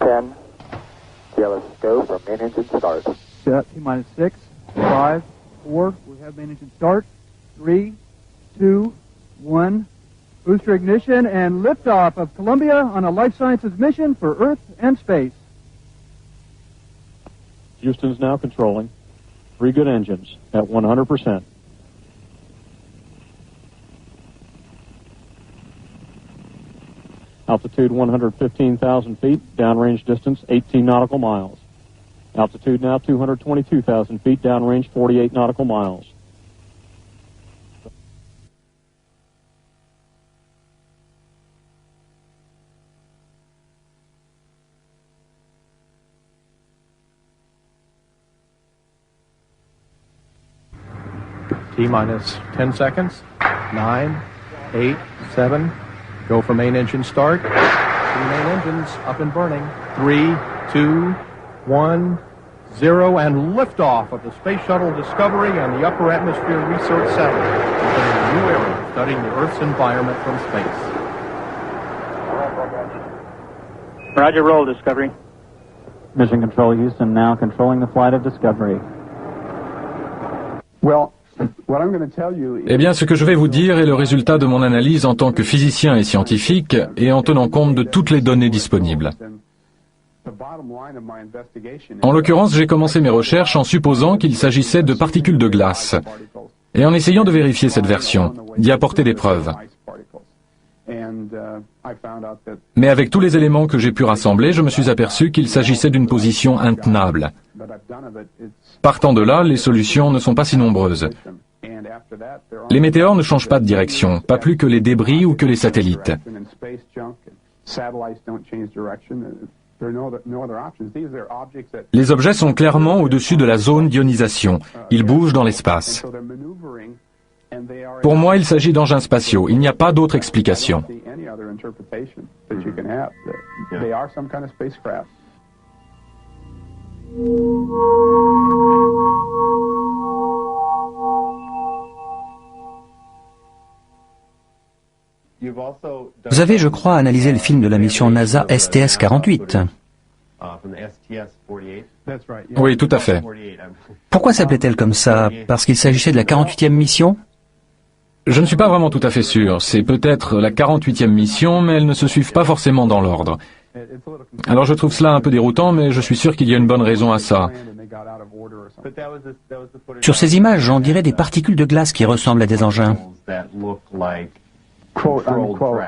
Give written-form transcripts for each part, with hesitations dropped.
10. Yellow go for main engine start. Set, T-minus 6, 5, 4. We have main engine start. 3, 2, 1. Booster ignition and liftoff of Columbia on a life sciences mission for Earth and space. Houston's now controlling. 3 good engines at 100%. Altitude 115,000 feet, downrange distance 18 nautical miles. Altitude now 222,000 feet, downrange 48 nautical miles. T-minus 10 seconds. 9, 8, 7. Go for main engine start. 3 main engines up and burning. 3, 2, 1, 0, and liftoff of the Space Shuttle Discovery and the Upper Atmosphere Research Satellite, entering a new era, studying the Earth's environment from space. Roger, roll, Discovery. Mission Control Houston now controlling the flight of Discovery. Well, Eh bien, ce que je vais vous dire est le résultat de mon analyse en tant que physicien et scientifique et en tenant compte de toutes les données disponibles. En l'occurrence, j'ai commencé mes recherches en supposant qu'il s'agissait de particules de glace et en essayant de vérifier cette version, d'y apporter des preuves. Mais avec tous les éléments que j'ai pu rassembler, je me suis aperçu qu'il s'agissait d'une position intenable. Partant de là, les solutions ne sont pas si nombreuses. Les météores ne changent pas de direction, pas plus que les débris ou que les satellites. Les objets sont clairement au-dessus de la zone d'ionisation. Ils bougent dans l'espace. Pour moi, il s'agit d'engins spatiaux. Il n'y a pas d'autre explication. Vous avez, je crois, analysé le film de la mission NASA STS-48. Oui, tout à fait. Pourquoi s'appelait-elle comme ça? Parce qu'il s'agissait de la 48e mission? Je ne suis pas vraiment tout à fait sûr. C'est peut-être la 48e mission, mais elles ne se suivent pas forcément dans l'ordre. Alors je trouve cela un peu déroutant, mais je suis sûr qu'il y a une bonne raison à ça. Sur ces images, on dirait des particules de glace qui ressemblent à des engins. Quote unquote.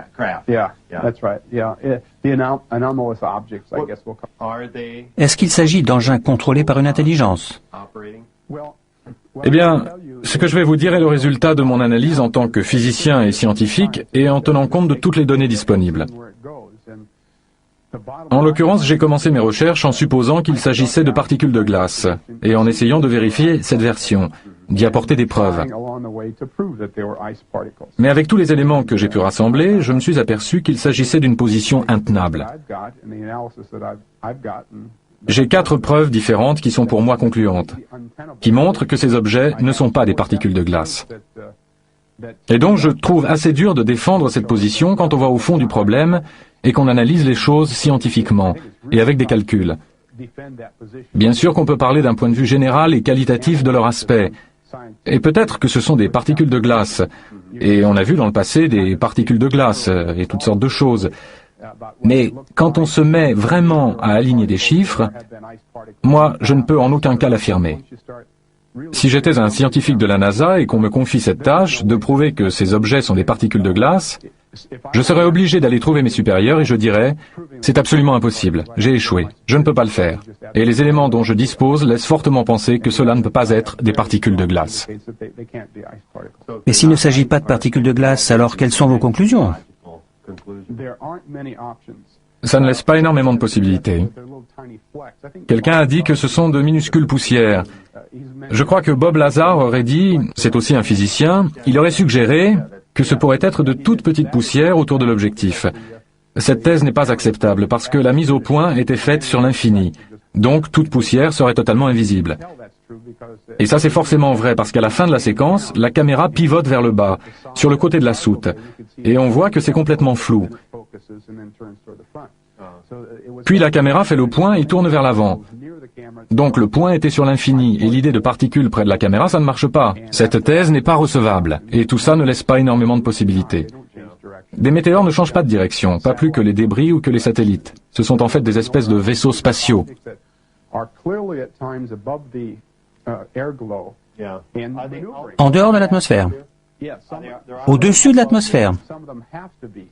Yeah, that's right. Yeah, the anomalous objects, I guess we'll call. Est-ce qu'il s'agit d'engins contrôlés par une intelligence? Eh bien, ce que je vais vous dire est le résultat de mon analyse en tant que physicien et scientifique et en tenant compte de toutes les données disponibles. En l'occurrence, j'ai commencé mes recherches en supposant qu'il s'agissait de particules de glace et en essayant de vérifier cette version, d'y apporter des preuves. Mais avec tous les éléments que j'ai pu rassembler, je me suis aperçu qu'il s'agissait d'une position intenable. J'ai 4 preuves différentes qui sont pour moi concluantes, qui montrent que ces objets ne sont pas des particules de glace. Et donc je trouve assez dur de défendre cette position quand on va au fond du problème et qu'on analyse les choses scientifiquement et avec des calculs. Bien sûr qu'on peut parler d'un point de vue général et qualitatif de leur aspect. Et peut-être que ce sont des particules de glace. Et on a vu dans le passé des particules de glace et toutes sortes de choses. Mais quand on se met vraiment à aligner des chiffres, moi, je ne peux en aucun cas l'affirmer. Si j'étais un scientifique de la NASA et qu'on me confie cette tâche de prouver que ces objets sont des particules de glace, je serais obligé d'aller trouver mes supérieurs et je dirais « C'est absolument impossible, j'ai échoué, je ne peux pas le faire. » Et les éléments dont je dispose laissent fortement penser que cela ne peut pas être des particules de glace. Mais s'il ne s'agit pas de particules de glace, alors quelles sont vos conclusions? Ça ne laisse pas énormément de possibilités. Quelqu'un a dit que ce sont de minuscules poussières. Je crois que Bob Lazar aurait dit, c'est aussi un physicien, il aurait suggéré que ce pourrait être de toutes petites poussières autour de l'objectif. Cette thèse n'est pas acceptable parce que la mise au point était faite sur l'infini. Donc toute poussière serait totalement invisible. Et ça c'est forcément vrai parce qu'à la fin de la séquence, la caméra pivote vers le bas, sur le côté de la soute. Et on voit que c'est complètement flou. Puis la caméra fait le point et tourne vers l'avant. Donc le point était sur l'infini, et l'idée de particules près de la caméra, ça ne marche pas. Cette thèse n'est pas recevable, et tout ça ne laisse pas énormément de possibilités. Des météores ne changent pas de direction, pas plus que les débris ou que les satellites. Ce sont en fait des espèces de vaisseaux spatiaux. En dehors de l'atmosphère. Au-dessus de l'atmosphère.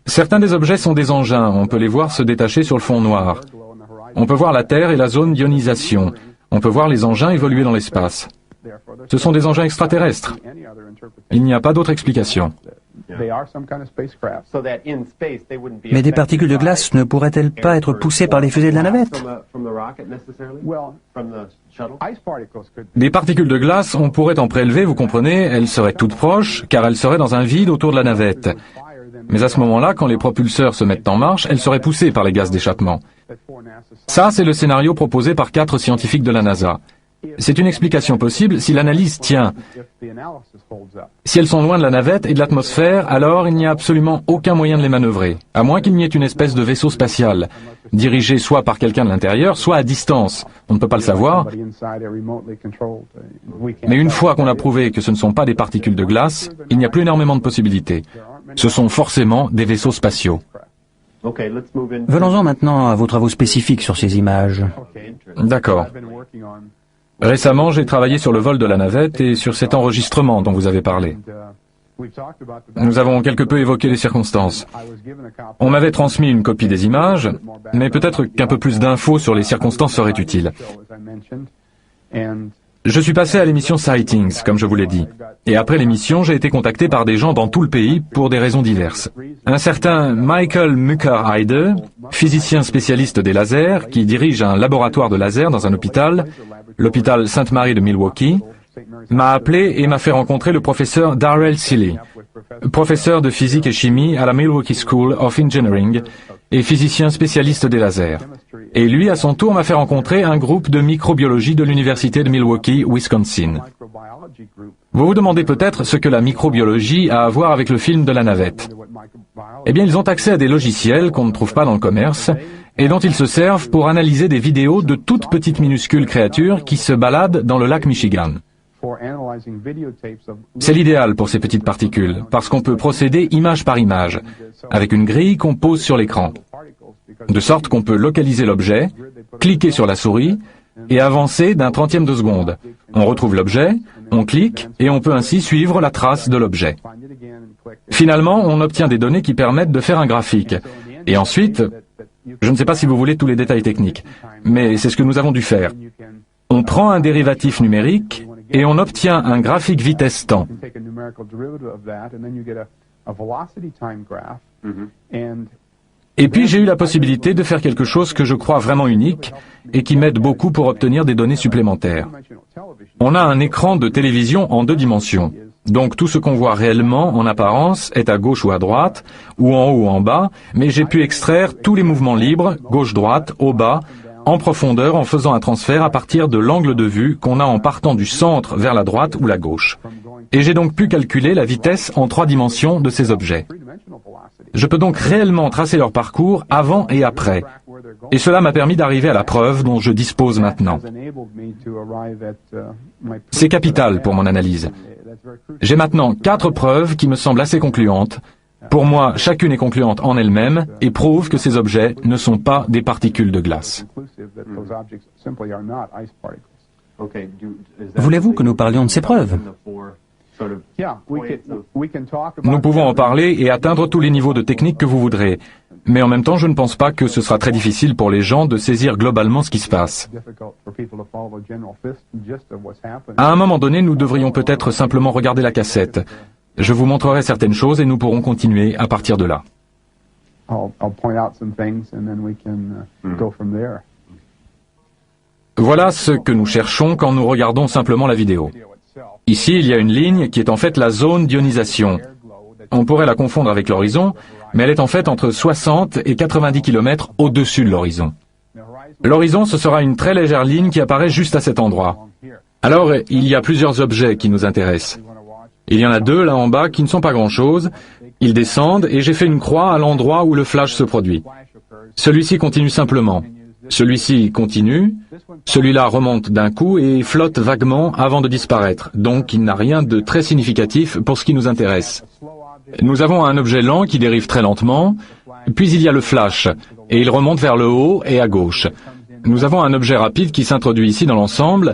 Certains des objets sont des engins, on peut les voir se détacher sur le fond noir. On peut voir la Terre et la zone d'ionisation. On peut voir les engins évoluer dans l'espace. Ce sont des engins extraterrestres. Il n'y a pas d'autre explication. Mais des particules de glace ne pourraient-elles pas être poussées par les fusées de la navette? Des particules de glace, on pourrait en prélever, vous comprenez, elles seraient toutes proches, car elles seraient dans un vide autour de la navette. Mais à ce moment-là, quand les propulseurs se mettent en marche, elles seraient poussées par les gaz d'échappement. Ça, c'est le scénario proposé par 4 scientifiques de la NASA. C'est une explication possible si l'analyse tient. Si elles sont loin de la navette et de l'atmosphère, alors il n'y a absolument aucun moyen de les manœuvrer, à moins qu'il n'y ait une espèce de vaisseau spatial, dirigé soit par quelqu'un de l'intérieur, soit à distance. On ne peut pas le savoir. Mais une fois qu'on a prouvé que ce ne sont pas des particules de glace, il n'y a plus énormément de possibilités. Ce sont forcément des vaisseaux spatiaux. Venons-en maintenant à vos travaux spécifiques sur ces images. D'accord. Récemment, j'ai travaillé sur le vol de la navette et sur cet enregistrement dont vous avez parlé. Nous avons quelque peu évoqué les circonstances. On m'avait transmis une copie des images, mais peut-être qu'un peu plus d'infos sur les circonstances serait utile. Je suis passé à l'émission Sightings, comme je vous l'ai dit. Et après l'émission, j'ai été contacté par des gens dans tout le pays pour des raisons diverses. Un certain Michael Mucker-Heide, physicien spécialiste des lasers, qui dirige un laboratoire de lasers dans un hôpital, l'hôpital Sainte-Marie de Milwaukee, m'a appelé et m'a fait rencontrer le professeur Darrell Seeley, professeur de physique et chimie à la Milwaukee School of Engineering et physicien spécialiste des lasers. Et lui, à son tour, m'a fait rencontrer un groupe de microbiologie de l'université de Milwaukee, Wisconsin. Vous vous demandez peut-être ce que la microbiologie a à voir avec le film de la navette. Eh bien, ils ont accès à des logiciels qu'on ne trouve pas dans le commerce et dont ils se servent pour analyser des vidéos de toutes petites minuscules créatures qui se baladent dans le lac Michigan. C'est l'idéal pour ces petites particules, parce qu'on peut procéder image par image, avec une grille qu'on pose sur l'écran, de sorte qu'on peut localiser l'objet, cliquer sur la souris et avancer d'un trentième de seconde. On retrouve l'objet, on clique et on peut ainsi suivre la trace de l'objet. Finalement, on obtient des données qui permettent de faire un graphique. Et ensuite, je ne sais pas si vous voulez tous les détails techniques, mais c'est ce que nous avons dû faire. On prend un dérivatif numérique et on obtient un graphique vitesse-temps. Et puis j'ai eu la possibilité de faire quelque chose que je crois vraiment unique et qui m'aide beaucoup pour obtenir des données supplémentaires. On a un écran de télévision en 2 dimensions. Donc tout ce qu'on voit réellement en apparence est à gauche ou à droite, ou en haut ou en bas, mais j'ai pu extraire tous les mouvements libres, gauche-droite, haut, bas, en profondeur en faisant un transfert à partir de l'angle de vue qu'on a en partant du centre vers la droite ou la gauche. Et j'ai donc pu calculer la vitesse en 3 dimensions de ces objets. Je peux donc réellement tracer leur parcours avant et après. Et cela m'a permis d'arriver à la preuve dont je dispose maintenant. C'est capital pour mon analyse. J'ai maintenant 4 preuves qui me semblent assez concluantes. Pour moi, chacune est concluante en elle-même et prouve que ces objets ne sont pas des particules de glace. Voulez-vous que nous parlions de ces preuves? Nous pouvons en parler et atteindre tous les niveaux de technique que vous voudrez. Mais en même temps, je ne pense pas que ce sera très difficile pour les gens de saisir globalement ce qui se passe. À un moment donné, nous devrions peut-être simplement regarder la cassette. Je vous montrerai certaines choses et nous pourrons continuer à partir de là. Voilà ce que nous cherchons quand nous regardons simplement la vidéo. Ici, il y a une ligne qui est en fait la zone d'ionisation. On pourrait la confondre avec l'horizon, mais elle est en fait entre 60 et 90 km au-dessus de l'horizon. L'horizon, ce sera une très légère ligne qui apparaît juste à cet endroit. Alors, il y a plusieurs objets qui nous intéressent. Il y en a 2 là en bas qui ne sont pas grand-chose. Ils descendent et j'ai fait une croix à l'endroit où le flash se produit. Celui-ci continue simplement. Celui-ci continue. Celui-là remonte d'un coup et flotte vaguement avant de disparaître. Donc il n'a rien de très significatif pour ce qui nous intéresse. Nous avons un objet lent qui dérive très lentement, puis il y a le flash, et il remonte vers le haut et à gauche. Nous avons un objet rapide qui s'introduit ici dans l'ensemble,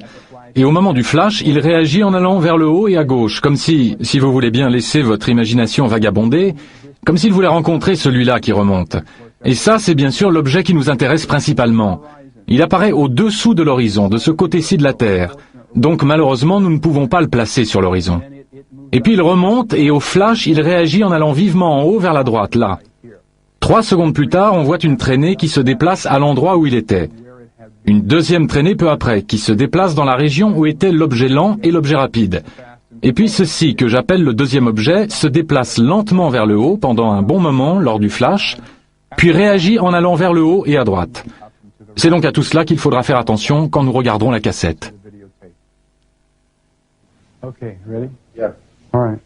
et au moment du flash, il réagit en allant vers le haut et à gauche, comme si vous voulez bien laisser votre imagination vagabonder, comme s'il voulait rencontrer celui-là qui remonte. Et ça, c'est bien sûr l'objet qui nous intéresse principalement. Il apparaît au-dessous de l'horizon, de ce côté-ci de la Terre. Donc malheureusement, nous ne pouvons pas le placer sur l'horizon. Et puis il remonte, et au flash, il réagit en allant vivement en haut vers la droite, là. 3 secondes plus tard, on voit une traînée qui se déplace à l'endroit où il était. Une deuxième traînée peu après, qui se déplace dans la région où était l'objet lent et l'objet rapide. Et puis ceci, que j'appelle le deuxième objet, se déplace lentement vers le haut pendant un bon moment lors du flash, puis réagit en allant vers le haut et à droite. C'est donc à tout cela qu'il faudra faire attention quand nous regarderons la cassette. Okay, ready? Yeah. All right.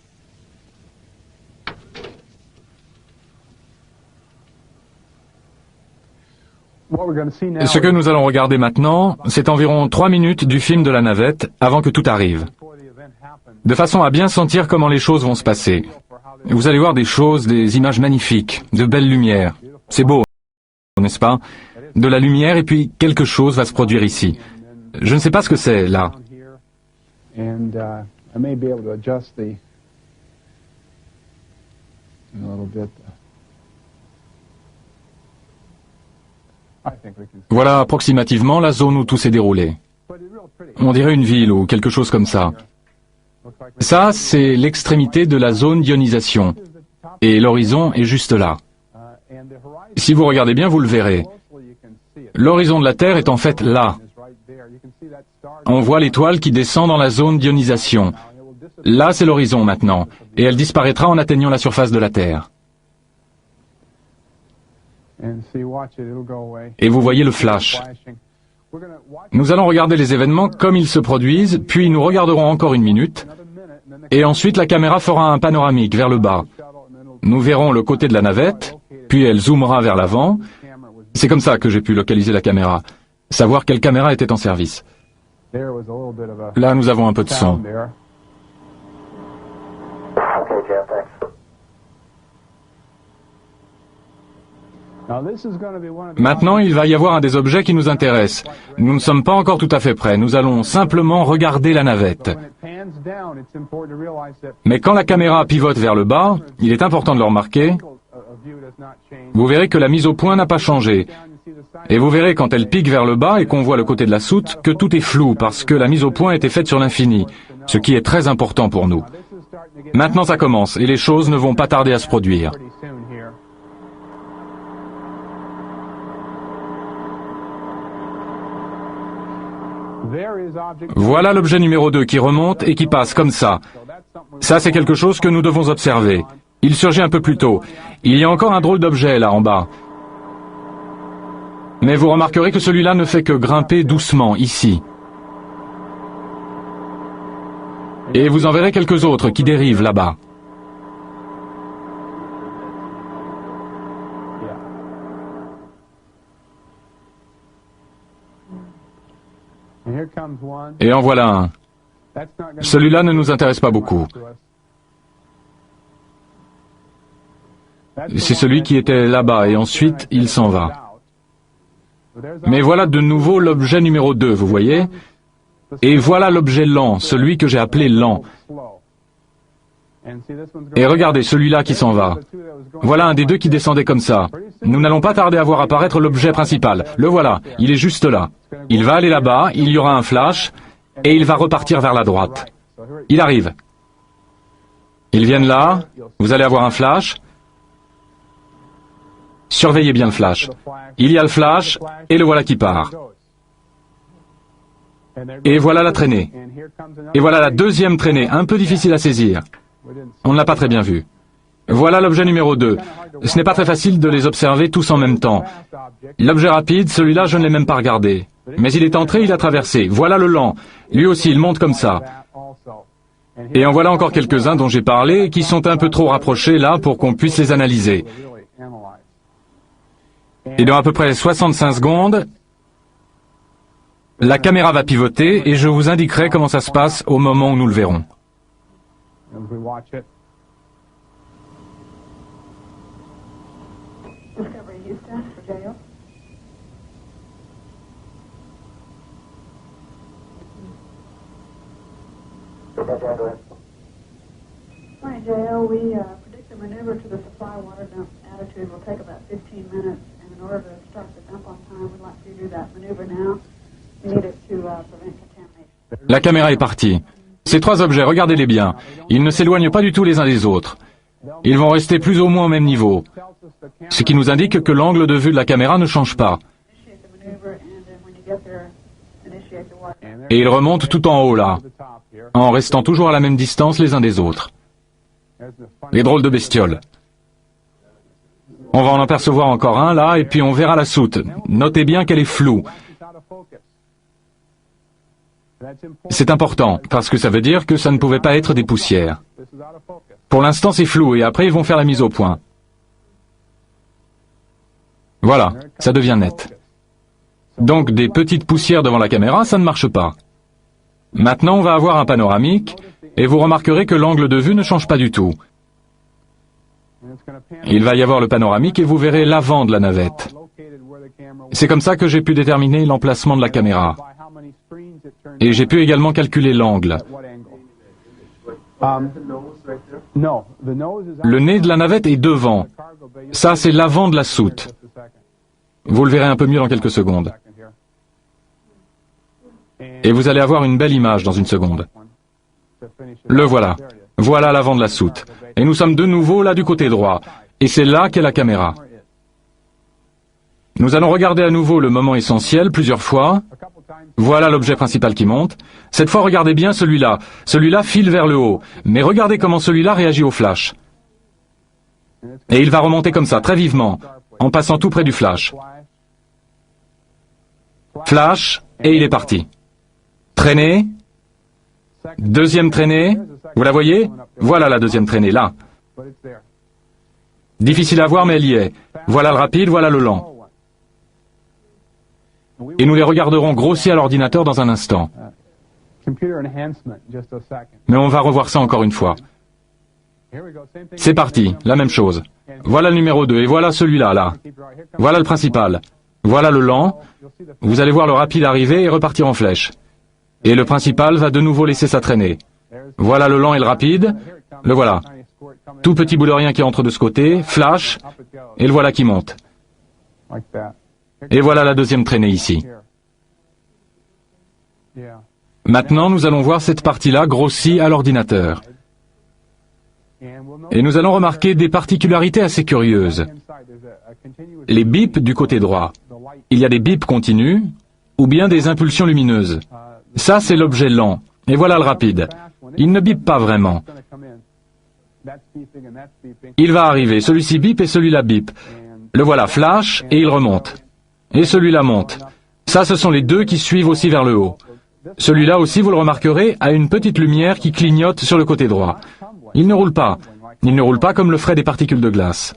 Ce que nous allons regarder maintenant, c'est environ 3 minutes du film de la navette avant que tout arrive. De façon à bien sentir comment les choses vont se passer. Vous allez voir des choses, des images magnifiques, de belles lumières. C'est beau, n'est-ce pas? De la lumière et puis quelque chose va se produire ici. Je ne sais pas ce que c'est, là. Voilà approximativement la zone où tout s'est déroulé. On dirait une ville ou quelque chose comme ça. Ça, c'est l'extrémité de la zone d'ionisation. Et l'horizon est juste là. Si vous regardez bien, vous le verrez. L'horizon de la Terre est en fait là. On voit l'étoile qui descend dans la zone d'ionisation. Là, c'est l'horizon maintenant. Et elle disparaîtra en atteignant la surface de la Terre. Et vous voyez le flash. Nous allons regarder les événements comme ils se produisent, puis nous regarderons encore une minute, et ensuite la caméra fera un panoramique vers le bas. Nous verrons le côté de la navette, puis elle zoomera vers l'avant. C'est comme ça que j'ai pu localiser la caméra, savoir quelle caméra était en service. Là, nous avons un peu de son. Maintenant, il va y avoir un des objets qui nous intéresse. Nous ne sommes pas encore tout à fait prêts. Nous allons simplement regarder la navette. Mais quand la caméra pivote vers le bas, il est important de le remarquer. Vous verrez que la mise au point n'a pas changé. Et vous verrez quand elle pique vers le bas et qu'on voit le côté de la soute que tout est flou parce que la mise au point a été faite sur l'infini, ce qui est très important pour nous. Maintenant, ça commence et les choses ne vont pas tarder à se produire. Voilà l'objet numéro 2 qui remonte et qui passe comme ça. Ça, c'est quelque chose que nous devons observer. Il surgit un peu plus tôt. Il y a encore un drôle d'objet là en bas. Mais vous remarquerez que celui-là ne fait que grimper doucement, ici. Et vous en verrez quelques autres qui dérivent là-bas. Et en voilà un. Celui-là ne nous intéresse pas beaucoup. C'est celui qui était là-bas et ensuite il s'en va. Mais voilà de nouveau l'objet numéro 2, vous voyez? Et voilà l'objet lent, celui que j'ai appelé lent. Et regardez, celui-là qui s'en va. Voilà un des deux qui descendait comme ça. Nous n'allons pas tarder à voir apparaître l'objet principal. Le voilà, il est juste là. Il va aller là-bas, il y aura un flash, et il va repartir vers la droite. Il arrive. Ils viennent là, vous allez avoir un flash. Surveillez bien le flash. Il y a le flash, et le voilà qui part. Et voilà la traînée. Et voilà la deuxième traînée, un peu difficile à saisir. On ne l'a pas très bien vu. Voilà l'objet numéro 2. Ce n'est pas très facile de les observer tous en même temps. L'objet rapide, celui-là, je ne l'ai même pas regardé. Mais il est entré, il a traversé. Voilà le lent. Lui aussi, il monte comme ça. Et en voilà encore quelques-uns dont j'ai parlé, qui sont un peu trop rapprochés là pour qu'on puisse les analyser. Et dans à peu près 65 secondes, la caméra va pivoter et je vous indiquerai comment ça se passe au moment où nous le verrons. Discovery Houston for JO. Morning, JO. We predict the maneuver to the supply water dump attitude will take about 15 minutes, and in order to start the dump on time, we'd like you to do that maneuver now. We need it to prevent contamination. La caméra est partie. Ces trois objets, regardez-les bien. Ils ne s'éloignent pas du tout les uns des autres. Ils vont rester plus ou moins au même niveau. Ce qui nous indique que l'angle de vue de la caméra ne change pas. Et ils remontent tout en haut là, en restant toujours à la même distance les uns des autres. Les drôles de bestioles. On va en apercevoir encore un là, et puis on verra la soute. Notez bien qu'elle est floue. C'est important, parce que ça veut dire que ça ne pouvait pas être des poussières. Pour l'instant, c'est flou, et après, ils vont faire la mise au point. Voilà, ça devient net. Donc, des petites poussières devant la caméra, ça ne marche pas. Maintenant, on va avoir un panoramique, et vous remarquerez que l'angle de vue ne change pas du tout. Il va y avoir le panoramique, et vous verrez l'avant de la navette. C'est comme ça que j'ai pu déterminer l'emplacement de la caméra. Et j'ai pu également calculer l'angle. Le nez de la navette est devant. Ça, c'est l'avant de la soute. Vous le verrez un peu mieux dans quelques secondes. Et vous allez avoir une belle image dans une seconde. Le voilà. Voilà l'avant de la soute. Et nous sommes de nouveau là du côté droit. Et c'est là qu'est la caméra. Nous allons regarder à nouveau le moment essentiel plusieurs fois. Voilà l'objet principal qui monte. Cette fois, regardez bien celui-là. Celui-là file vers le haut. Mais regardez comment celui-là réagit au flash. Et il va remonter comme ça, très vivement, en passant tout près du flash. Flash, et il est parti. Traînée. Deuxième traînée. Vous la voyez? Voilà la deuxième traînée, là. Difficile à voir, mais elle y est. Voilà le rapide, voilà le lent. Et nous les regarderons grossir à l'ordinateur dans un instant. Mais on va revoir ça encore une fois. C'est parti, la même chose. Voilà le numéro 2, et voilà celui-là, là. Voilà le principal. Voilà le lent. Vous allez voir le rapide arriver et repartir en flèche. Et le principal va de nouveau laisser sa traînée. Voilà le lent et le rapide. Le voilà. Tout petit bout de rien qui entre de ce côté, flash, et le voilà qui monte. Et voilà la deuxième traînée ici. Maintenant, nous allons voir cette partie-là grossie à l'ordinateur. Et nous allons remarquer des particularités assez curieuses. Les bips du côté droit. Il y a des bips continus, ou bien des impulsions lumineuses. Ça, c'est l'objet lent. Et voilà le rapide. Il ne bip pas vraiment. Il va arriver. Celui-ci bip et celui-là bip. Le voilà flash, et il remonte. Et celui-là monte. Ça, ce sont les deux qui suivent aussi vers le haut. Celui-là aussi, vous le remarquerez, a une petite lumière qui clignote sur le côté droit. Il ne roule pas. Il ne roule pas comme le feraient des particules de glace.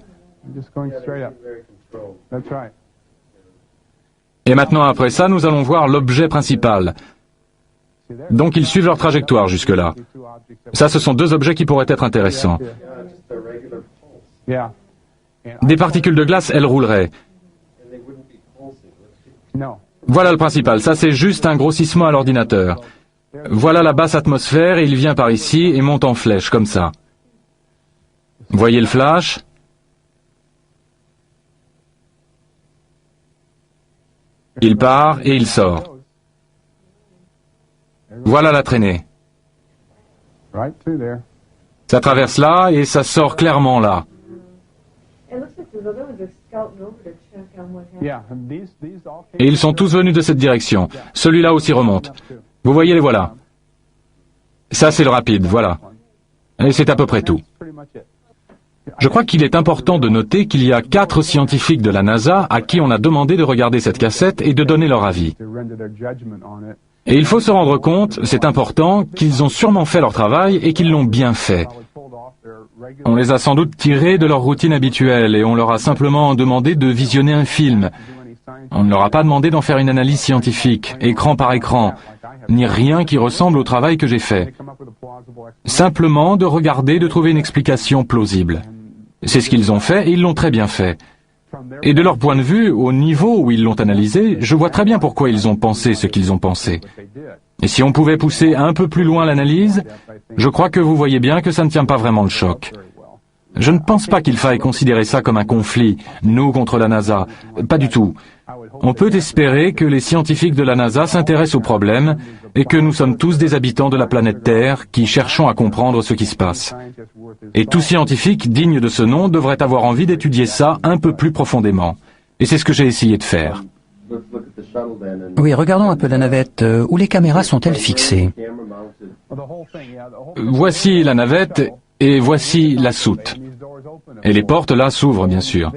Et maintenant, après ça, nous allons voir l'objet principal. Donc, ils suivent leur trajectoire jusque-là. Ça, ce sont deux objets qui pourraient être intéressants. Des particules de glace, elles rouleraient. Voilà le principal. Ça, c'est juste un grossissement à l'ordinateur. Voilà la basse atmosphère, et il vient par ici et monte en flèche, comme ça. Voyez le flash? Il part et il sort. Voilà la traînée. Ça traverse là et ça sort clairement là. Et ils sont tous venus de cette direction. Celui-là aussi remonte. Vous voyez les voilà. Ça c'est le rapide, voilà. Et c'est à peu près tout. Je crois qu'il est important de noter qu'il y a 4 scientifiques de la NASA à qui on a demandé de regarder cette cassette et de donner leur avis. Et il faut se rendre compte, c'est important, qu'ils ont sûrement fait leur travail et qu'ils l'ont bien fait. On les a sans doute tirés de leur routine habituelle et on leur a simplement demandé de visionner un film. On ne leur a pas demandé d'en faire une analyse scientifique, écran par écran, ni rien qui ressemble au travail que j'ai fait. Simplement de regarder, de trouver une explication plausible. C'est ce qu'ils ont fait et ils l'ont très bien fait. Et de leur point de vue, au niveau où ils l'ont analysé, je vois très bien pourquoi ils ont pensé ce qu'ils ont pensé. Et si on pouvait pousser un peu plus loin l'analyse, je crois que vous voyez bien que ça ne tient pas vraiment le choc. Je ne pense pas qu'il faille considérer ça comme un conflit, nous contre la NASA. Pas du tout. On peut espérer que les scientifiques de la NASA s'intéressent au problème et que nous sommes tous des habitants de la planète Terre qui cherchons à comprendre ce qui se passe. Et tout scientifique digne de ce nom devrait avoir envie d'étudier ça un peu plus profondément. Et c'est ce que j'ai essayé de faire. Oui, regardons un peu la navette. Où les caméras sont-elles fixées? Voici la navette et voici la soute. Et les portes là s'ouvrent bien sûr.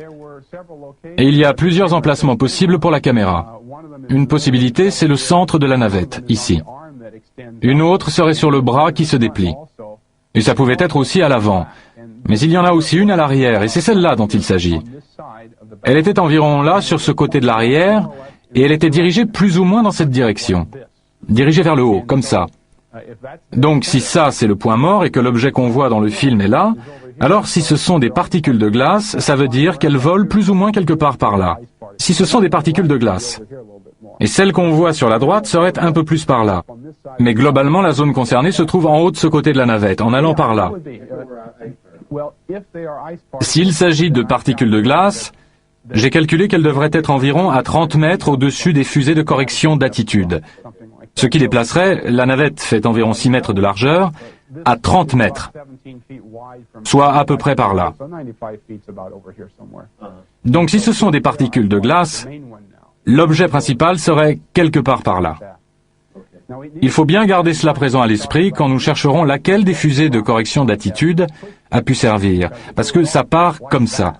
Et il y a plusieurs emplacements possibles pour la caméra. Une possibilité, c'est le centre de la navette, ici. Une autre serait sur le bras qui se déplie. Et ça pouvait être aussi à l'avant. Mais il y en a aussi une à l'arrière, et c'est celle-là dont il s'agit. Elle était environ là, sur ce côté de l'arrière, et elle était dirigée plus ou moins dans cette direction. Dirigée vers le haut, comme ça. Donc si ça, c'est le point mort, et que l'objet qu'on voit dans le film est là, alors si ce sont des particules de glace, ça veut dire qu'elles volent plus ou moins quelque part par là. Si ce sont des particules de glace. Et celle qu'on voit sur la droite serait un peu plus par là. Mais globalement, la zone concernée se trouve en haut de ce côté de la navette, en allant par là. S'il s'agit de particules de glace, j'ai calculé qu'elles devraient être environ à 30 mètres au-dessus des fusées de correction d'attitude. Ce qui les placerait, la navette fait environ 6 mètres de largeur, à 30 mètres. Soit à peu près par là. Donc si ce sont des particules de glace, l'objet principal serait quelque part par là. Il faut bien garder cela présent à l'esprit quand nous chercherons laquelle des fusées de correction d'attitude a pu servir, parce que ça part comme ça.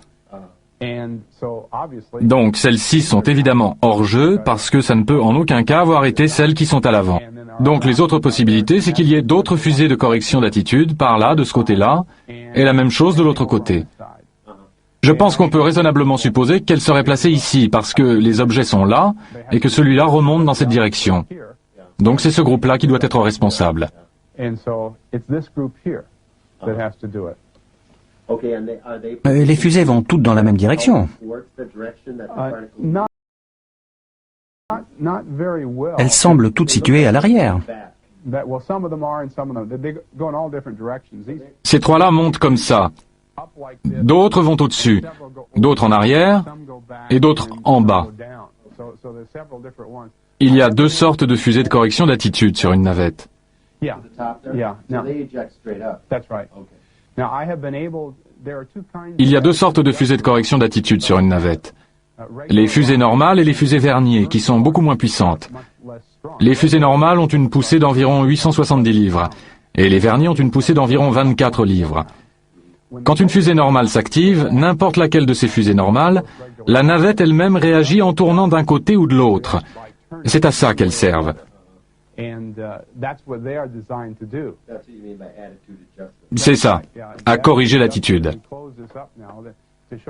Donc celles-ci sont évidemment hors jeu parce que ça ne peut en aucun cas avoir été celles qui sont à l'avant. Donc les autres possibilités, c'est qu'il y ait d'autres fusées de correction d'attitude par là, de ce côté-là, et la même chose de l'autre côté. Je pense qu'on peut raisonnablement supposer qu'elles seraient placées ici parce que les objets sont là et que celui-là remonte dans cette direction. Donc c'est ce groupe-là qui doit être responsable. Les fusées vont toutes dans la même direction. Elles semblent toutes situées à l'arrière. Ces trois-là montent comme ça. D'autres vont au-dessus, d'autres en arrière et d'autres en bas. Il y a deux sortes de fusées de correction d'attitude sur une navette. Il y a deux sortes de fusées de correction d'attitude sur une navette. Les fusées normales et les fusées Vernier, qui sont beaucoup moins puissantes. Les fusées normales ont une poussée d'environ 870 livres, et les Vernier ont une poussée d'environ 24 livres. Quand une fusée normale s'active, n'importe laquelle de ces fusées normales, la navette elle-même réagit en tournant d'un côté ou de l'autre. C'est à ça qu'elles servent. C'est ça, à corriger l'attitude.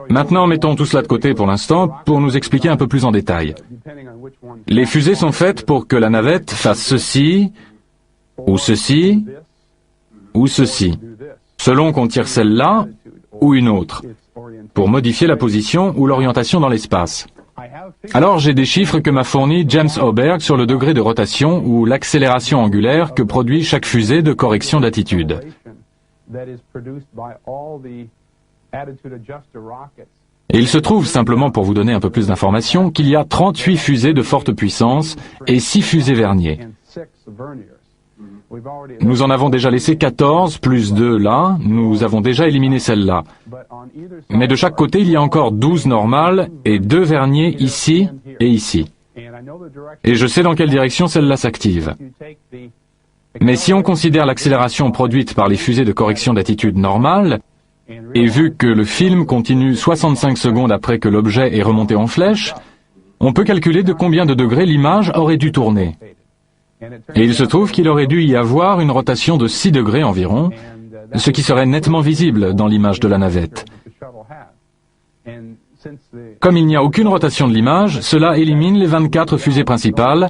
Maintenant, mettons tout cela de côté pour l'instant pour nous expliquer un peu plus en détail. Les fusées sont faites pour que la navette fasse ceci, ou ceci, ou ceci, selon qu'on tire celle-là ou une autre, pour modifier la position ou l'orientation dans l'espace. Alors j'ai des chiffres que m'a fournis James Oberg sur le degré de rotation ou l'accélération angulaire que produit chaque fusée de correction d'attitude. Et il se trouve, simplement pour vous donner un peu plus d'informations, qu'il y a 38 fusées de forte puissance et 6 fusées Vernier. Nous en avons déjà laissé 14, plus 2 là, nous avons déjà éliminé celle-là. Mais de chaque côté, il y a encore 12 normales et 2 Vernier ici et ici. Et je sais dans quelle direction celle-là s'active. Mais si on considère l'accélération produite par les fusées de correction d'attitude normale, et vu que le film continue 65 secondes après que l'objet est remonté en flèche, on peut calculer de combien de degrés l'image aurait dû tourner. Et il se trouve qu'il aurait dû y avoir une rotation de 6 degrés environ, ce qui serait nettement visible dans l'image de la navette. Comme il n'y a aucune rotation de l'image, cela élimine les 24 fusées principales,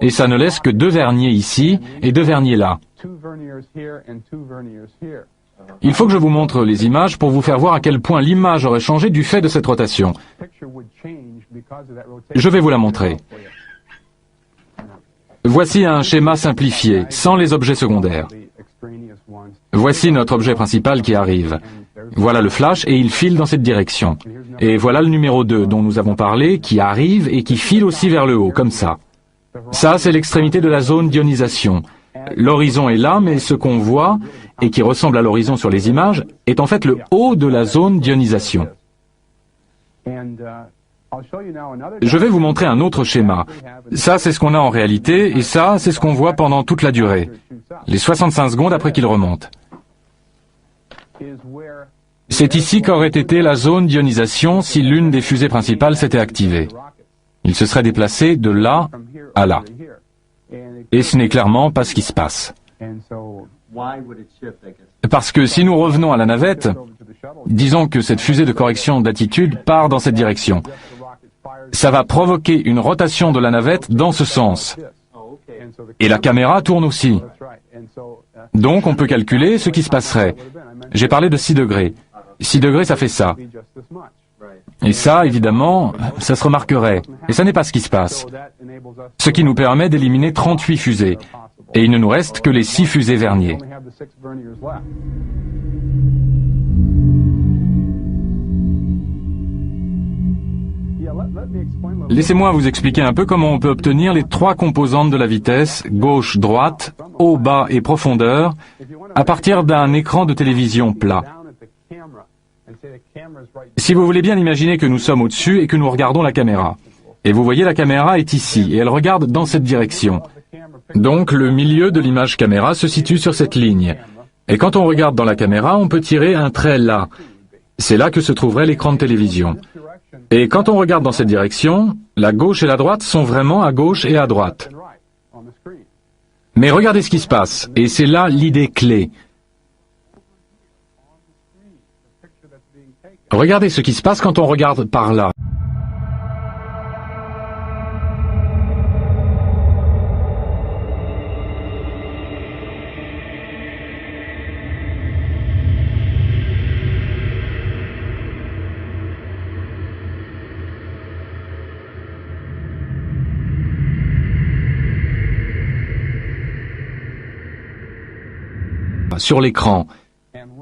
et ça ne laisse que 2 verniers ici et 2 verniers là. Il faut que je vous montre les images pour vous faire voir à quel point l'image aurait changé du fait de cette rotation. Je vais vous la montrer. Voici un schéma simplifié, sans les objets secondaires. Voici notre objet principal qui arrive. Voilà le flash et il file dans cette direction. Et voilà le numéro 2 dont nous avons parlé, qui arrive et qui file aussi vers le haut, comme ça. Ça, c'est l'extrémité de la zone d'ionisation. L'horizon est là, mais ce qu'on voit, et qui ressemble à l'horizon sur les images, est en fait le haut de la zone d'ionisation. Je vais vous montrer un autre schéma. Ça, c'est ce qu'on a en réalité, et ça, c'est ce qu'on voit pendant toute la durée. Les 65 secondes après qu'il remonte. C'est ici qu'aurait été la zone d'ionisation si l'une des fusées principales s'était activée. Il se serait déplacé de là à là. Et ce n'est clairement pas ce qui se passe. Parce que si nous revenons à la navette, disons que cette fusée de correction d'attitude part dans cette direction. Ça va provoquer une rotation de la navette dans ce sens. Et la caméra tourne aussi. Donc on peut calculer ce qui se passerait. J'ai parlé de 6 degrés. 6 degrés, ça fait ça. Et ça, évidemment, ça se remarquerait. Et ça n'est pas ce qui se passe. Ce qui nous permet d'éliminer 38 fusées. Et il ne nous reste que les 6 fusées verniers. Laissez-moi vous expliquer un peu comment on peut obtenir les 3 composantes de la vitesse, gauche, droite, haut, bas et profondeur, à partir d'un écran de télévision plat. Si vous voulez bien imaginer que nous sommes au-dessus et que nous regardons la caméra. Et vous voyez, la caméra est ici, et elle regarde dans cette direction. Donc le milieu de l'image caméra se situe sur cette ligne. Et quand on regarde dans la caméra, on peut tirer un trait là. C'est là que se trouverait l'écran de télévision. Et quand on regarde dans cette direction, la gauche et la droite sont vraiment à gauche et à droite. Mais regardez ce qui se passe, et c'est là l'idée clé. Regardez ce qui se passe quand on regarde par là. Sur l'écran,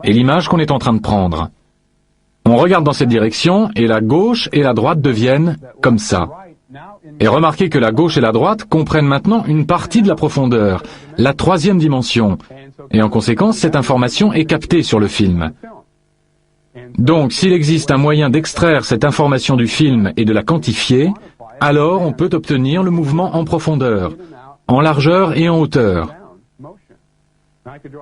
et l'image qu'on est en train de prendre. On regarde dans cette direction, et la gauche et la droite deviennent comme ça. Et remarquez que la gauche et la droite comprennent maintenant une partie de la profondeur, la 3e dimension. Et en conséquence, cette information est captée sur le film. Donc, s'il existe un moyen d'extraire cette information du film et de la quantifier, alors on peut obtenir le mouvement en profondeur, en largeur et en hauteur.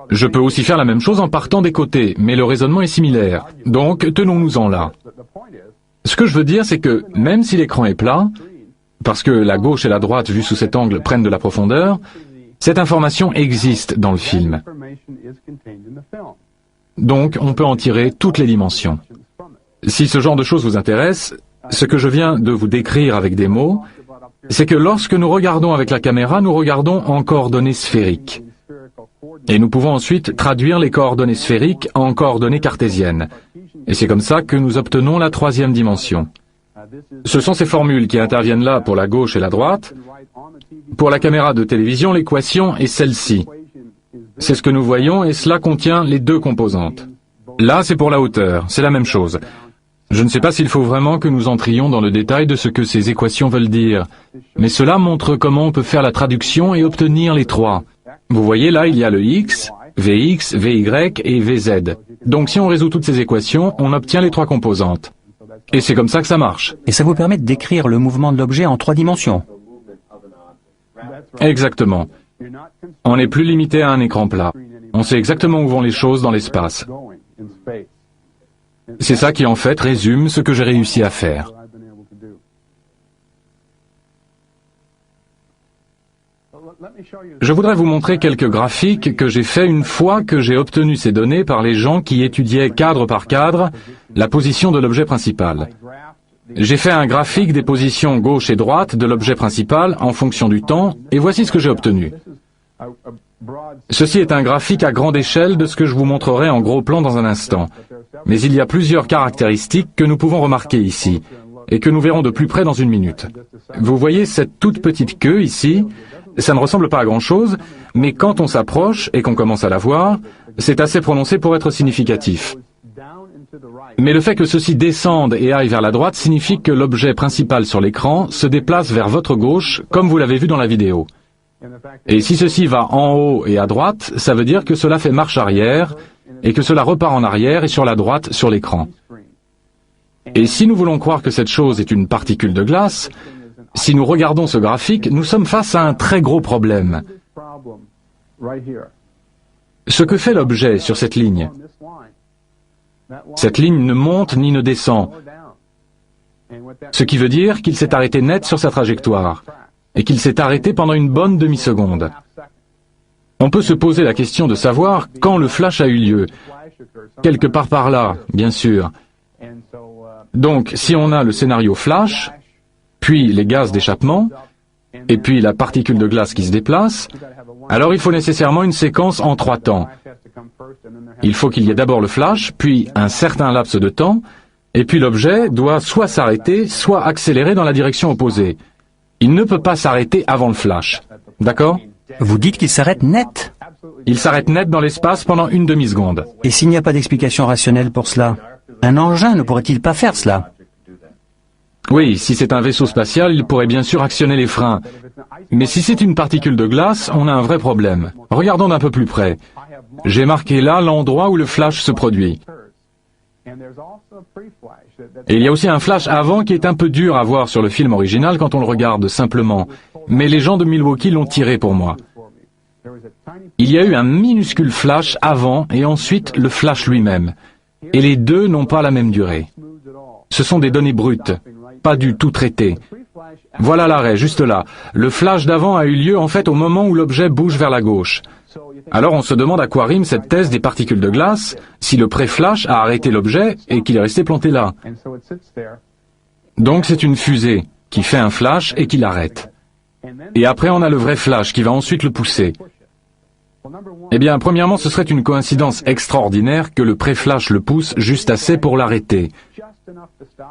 Je peux aussi faire la même chose en partant des côtés, mais le raisonnement est similaire. Donc, tenons-nous-en là. Ce que je veux dire, c'est que, même si l'écran est plat, parce que la gauche et la droite, vues sous cet angle, prennent de la profondeur, cette information existe dans le film. Donc, on peut en tirer toutes les dimensions. Si ce genre de choses vous intéresse, ce que je viens de vous décrire avec des mots, c'est que lorsque nous regardons avec la caméra, nous regardons en coordonnées sphériques. Et nous pouvons ensuite traduire les coordonnées sphériques en coordonnées cartésiennes. Et c'est comme ça que nous obtenons la 3e dimension. Ce sont ces formules qui interviennent là pour la gauche et la droite. Pour la caméra de télévision, l'équation est celle-ci. C'est ce que nous voyons et cela contient les 2 composantes. Là, c'est pour la hauteur, c'est la même chose. Je ne sais pas s'il faut vraiment que nous entrions dans le détail de ce que ces équations veulent dire, mais cela montre comment on peut faire la traduction et obtenir les 3. Vous voyez, là, il y a le X, Vx, Vy et Vz. Donc si on résout toutes ces équations, on obtient les 3 composantes. Et c'est comme ça que ça marche. Et ça vous permet de décrire le mouvement de l'objet en 3 dimensions. Exactement. On n'est plus limité à un écran plat. On sait exactement où vont les choses dans l'espace. C'est ça qui, en fait, résume ce que j'ai réussi à faire. Je voudrais vous montrer quelques graphiques que j'ai faits une fois que j'ai obtenu ces données par les gens qui étudiaient cadre par cadre la position de l'objet principal. J'ai fait un graphique des positions gauche et droite de l'objet principal en fonction du temps, et voici ce que j'ai obtenu. Ceci est un graphique à grande échelle de ce que je vous montrerai en gros plan dans un instant. Mais il y a plusieurs caractéristiques que nous pouvons remarquer ici, et que nous verrons de plus près dans une minute. Vous voyez cette toute petite queue ici, ça ne ressemble pas à grand-chose, mais quand on s'approche et qu'on commence à la voir, c'est assez prononcé pour être significatif. Mais le fait que ceci descende et aille vers la droite signifie que l'objet principal sur l'écran se déplace vers votre gauche, comme vous l'avez vu dans la vidéo. Et si ceci va en haut et à droite, ça veut dire que cela fait marche arrière, et que cela repart en arrière et sur la droite sur l'écran. Et si nous voulons croire que cette chose est une particule de glace, si nous regardons ce graphique, nous sommes face à un très gros problème. Ce que fait l'objet sur cette ligne ne monte ni ne descend, ce qui veut dire qu'il s'est arrêté net sur sa trajectoire, et qu'il s'est arrêté pendant une bonne demi-seconde. On peut se poser la question de savoir quand le flash a eu lieu. Quelque part par là, bien sûr. Donc, si on a le scénario flash, puis les gaz d'échappement, et puis la particule de glace qui se déplace, alors il faut nécessairement une séquence en 3 temps. Il faut qu'il y ait d'abord le flash, puis un certain laps de temps, et puis l'objet doit soit s'arrêter, soit accélérer dans la direction opposée. Il ne peut pas s'arrêter avant le flash. D'accord ? Vous dites qu'il s'arrête net? Il s'arrête net dans l'espace pendant une demi-seconde. Et s'il n'y a pas d'explication rationnelle pour cela, un engin ne pourrait-il pas faire cela? Oui, si c'est un vaisseau spatial, il pourrait bien sûr actionner les freins. Mais si c'est une particule de glace, on a un vrai problème. Regardons d'un peu plus près. J'ai marqué là l'endroit où le flash se produit. Et il y a aussi un flash avant qui est un peu dur à voir sur le film original quand on le regarde simplement. Mais les gens de Milwaukee l'ont tiré pour moi. Il y a eu un minuscule flash avant et ensuite le flash lui-même. Et les deux n'ont pas la même durée. Ce sont des données brutes, pas du tout traitées. Voilà l'arrêt, juste là. Le flash d'avant a eu lieu en fait au moment où l'objet bouge vers la gauche. Alors on se demande à quoi rime cette thèse des particules de glace si le pré-flash a arrêté l'objet et qu'il est resté planté là. Donc c'est une fusée qui fait un flash et qui l'arrête. Et après on a le vrai flash qui va ensuite le pousser. Eh bien, premièrement, ce serait une coïncidence extraordinaire que le pré-flash le pousse juste assez pour l'arrêter.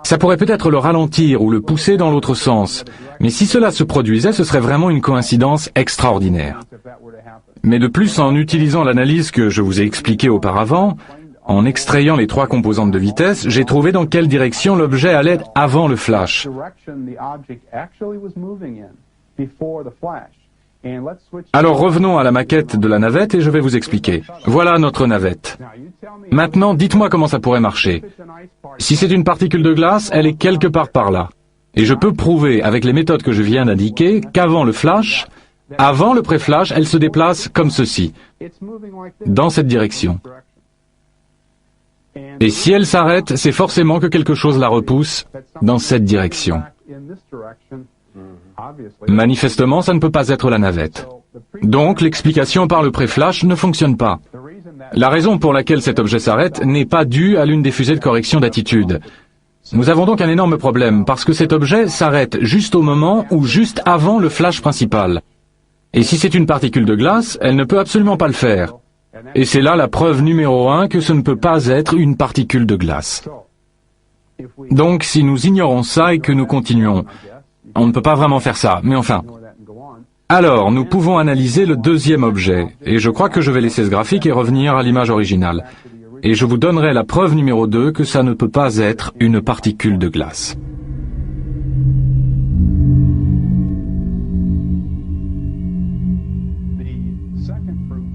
Ça pourrait peut-être le ralentir ou le pousser dans l'autre sens, mais si cela se produisait, ce serait vraiment une coïncidence extraordinaire. Mais de plus, en utilisant l'analyse que je vous ai expliquée auparavant, en extrayant les 3 composantes de vitesse, j'ai trouvé dans quelle direction l'objet allait avant le flash. Alors revenons à la maquette de la navette et je vais vous expliquer. Voilà notre navette. Maintenant, dites-moi comment ça pourrait marcher. Si c'est une particule de glace, elle est quelque part par là. Et je peux prouver, avec les méthodes que je viens d'indiquer, qu'avant le flash, avant le pré-flash, elle se déplace comme ceci, dans cette direction. Et si elle s'arrête, c'est forcément que quelque chose la repousse dans cette direction. Manifestement, ça ne peut pas être la navette. Donc, l'explication par le pré-flash ne fonctionne pas. La raison pour laquelle cet objet s'arrête n'est pas due à l'une des fusées de correction d'attitude. Nous avons donc un énorme problème, parce que cet objet s'arrête juste au moment ou juste avant le flash principal. Et si c'est une particule de glace, elle ne peut absolument pas le faire. Et c'est là la preuve numéro 1 que ce ne peut pas être une particule de glace. Donc, si nous ignorons ça et que nous continuons, on ne peut pas vraiment faire ça, mais enfin. Alors, nous pouvons analyser le deuxième objet, et je crois que je vais laisser ce graphique et revenir à l'image originale. Et je vous donnerai la preuve numéro 2 que ça ne peut pas être une particule de glace.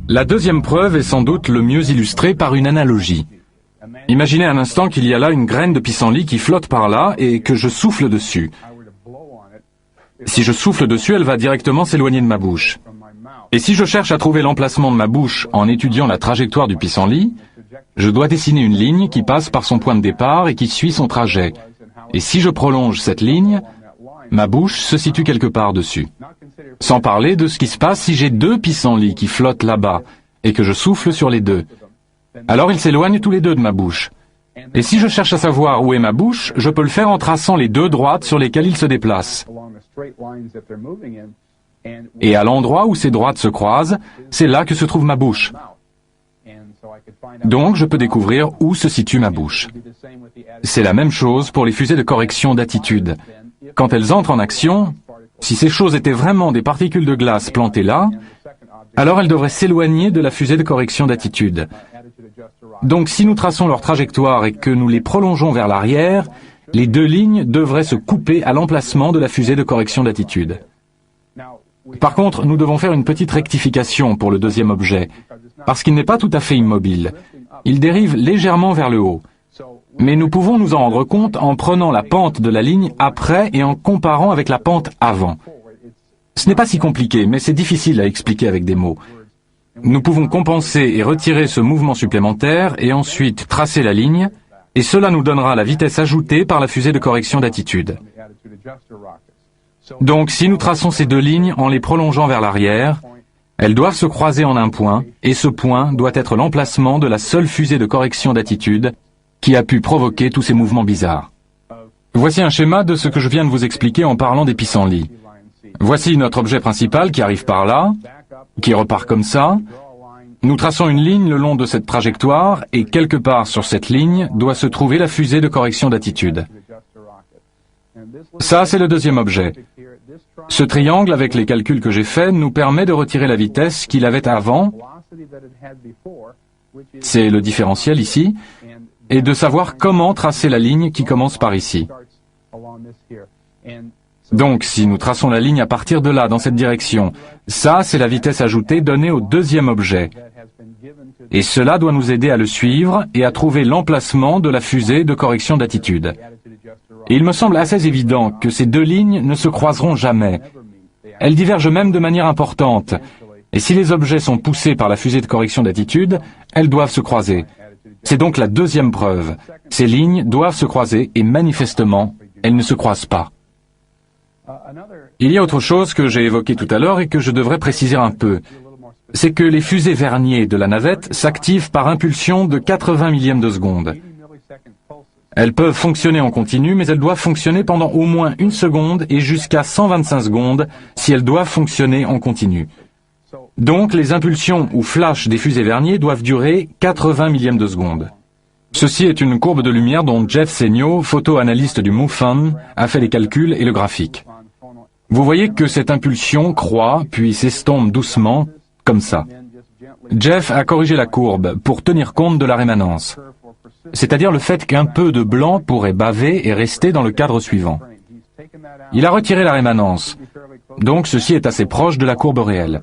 La deuxième preuve est sans doute le mieux illustrée par une analogie. Imaginez un instant qu'il y a là une graine de pissenlit qui flotte par là et que je souffle dessus. Si je souffle dessus, elle va directement s'éloigner de ma bouche. Et si je cherche à trouver l'emplacement de ma bouche en étudiant la trajectoire du pissenlit, je dois dessiner une ligne qui passe par son point de départ et qui suit son trajet. Et si je prolonge cette ligne, Ma bouche se situe quelque part dessus. Sans parler de ce qui se passe si j'ai deux pissenlits qui flottent là-bas et que je souffle sur les deux. Alors ils s'éloignent tous les deux de ma bouche. Et si je cherche à savoir où est ma bouche, je peux le faire en traçant les deux droites sur lesquelles ils se déplacent. Et à l'endroit où ces droites se croisent, c'est là que se trouve ma bouche. Donc je peux découvrir où se situe ma bouche. C'est la même chose pour les fusées de correction d'attitude. Quand elles entrent en action, si ces choses étaient vraiment des particules de glace plantées là, alors elles devraient s'éloigner de la fusée de correction d'attitude. Donc si nous traçons leur trajectoire et que nous les prolongeons vers l'arrière, les deux lignes devraient se couper à l'emplacement de la fusée de correction d'attitude. Par contre, nous devons faire une petite rectification pour le deuxième objet, parce qu'il n'est pas tout à fait immobile. Il dérive légèrement vers le haut. Mais nous pouvons nous en rendre compte en prenant la pente de la ligne après et en comparant avec la pente avant. Ce n'est pas si compliqué, mais c'est difficile à expliquer avec des mots. Nous pouvons compenser et retirer ce mouvement supplémentaire et ensuite tracer la ligne, et cela nous donnera la vitesse ajoutée par la fusée de correction d'attitude. Donc si nous traçons ces deux lignes en les prolongeant vers l'arrière, elles doivent se croiser en un point, et ce point doit être l'emplacement de la seule fusée de correction d'attitude qui a pu provoquer tous ces mouvements bizarres. Voici un schéma de ce que je viens de vous expliquer en parlant des pissenlits. Voici notre objet principal qui arrive par là, qui repart comme ça. Nous traçons une ligne le long de cette trajectoire, et quelque part sur cette ligne doit se trouver la fusée de correction d'attitude. Ça, c'est le deuxième objet. Ce triangle, avec les calculs que j'ai faits, nous permet de retirer la vitesse qu'il avait avant, c'est le différentiel ici, et de savoir comment tracer la ligne qui commence par ici. Donc, si nous traçons la ligne à partir de là, dans cette direction, ça, c'est la vitesse ajoutée donnée au deuxième objet. Et cela doit nous aider à le suivre et à trouver l'emplacement de la fusée de correction d'attitude. Et il me semble assez évident que ces deux lignes ne se croiseront jamais. Elles divergent même de manière importante. Et si les objets sont poussés par la fusée de correction d'attitude, elles doivent se croiser. C'est donc la deuxième preuve. Ces lignes doivent se croiser et manifestement, elles ne se croisent pas. Il y a autre chose que j'ai évoqué tout à l'heure et que je devrais préciser un peu. C'est que les fusées verniers de la navette s'activent par impulsion de 80 millièmes de seconde. Elles peuvent fonctionner en continu, mais elles doivent fonctionner pendant au moins 1 seconde et jusqu'à 125 secondes si elles doivent fonctionner en continu. Donc les impulsions ou flashs des fusées verniers doivent durer 80 millièmes de seconde. Ceci est une courbe de lumière dont Jeff Seigno, photo-analyste du MUFON, a fait les calculs et le graphique. Vous voyez que cette impulsion croît, puis s'estompe doucement, comme ça. Jeff a corrigé la courbe pour tenir compte de la rémanence, c'est-à-dire le fait qu'un peu de blanc pourrait baver et rester dans le cadre suivant. Il a retiré la rémanence, donc ceci est assez proche de la courbe réelle.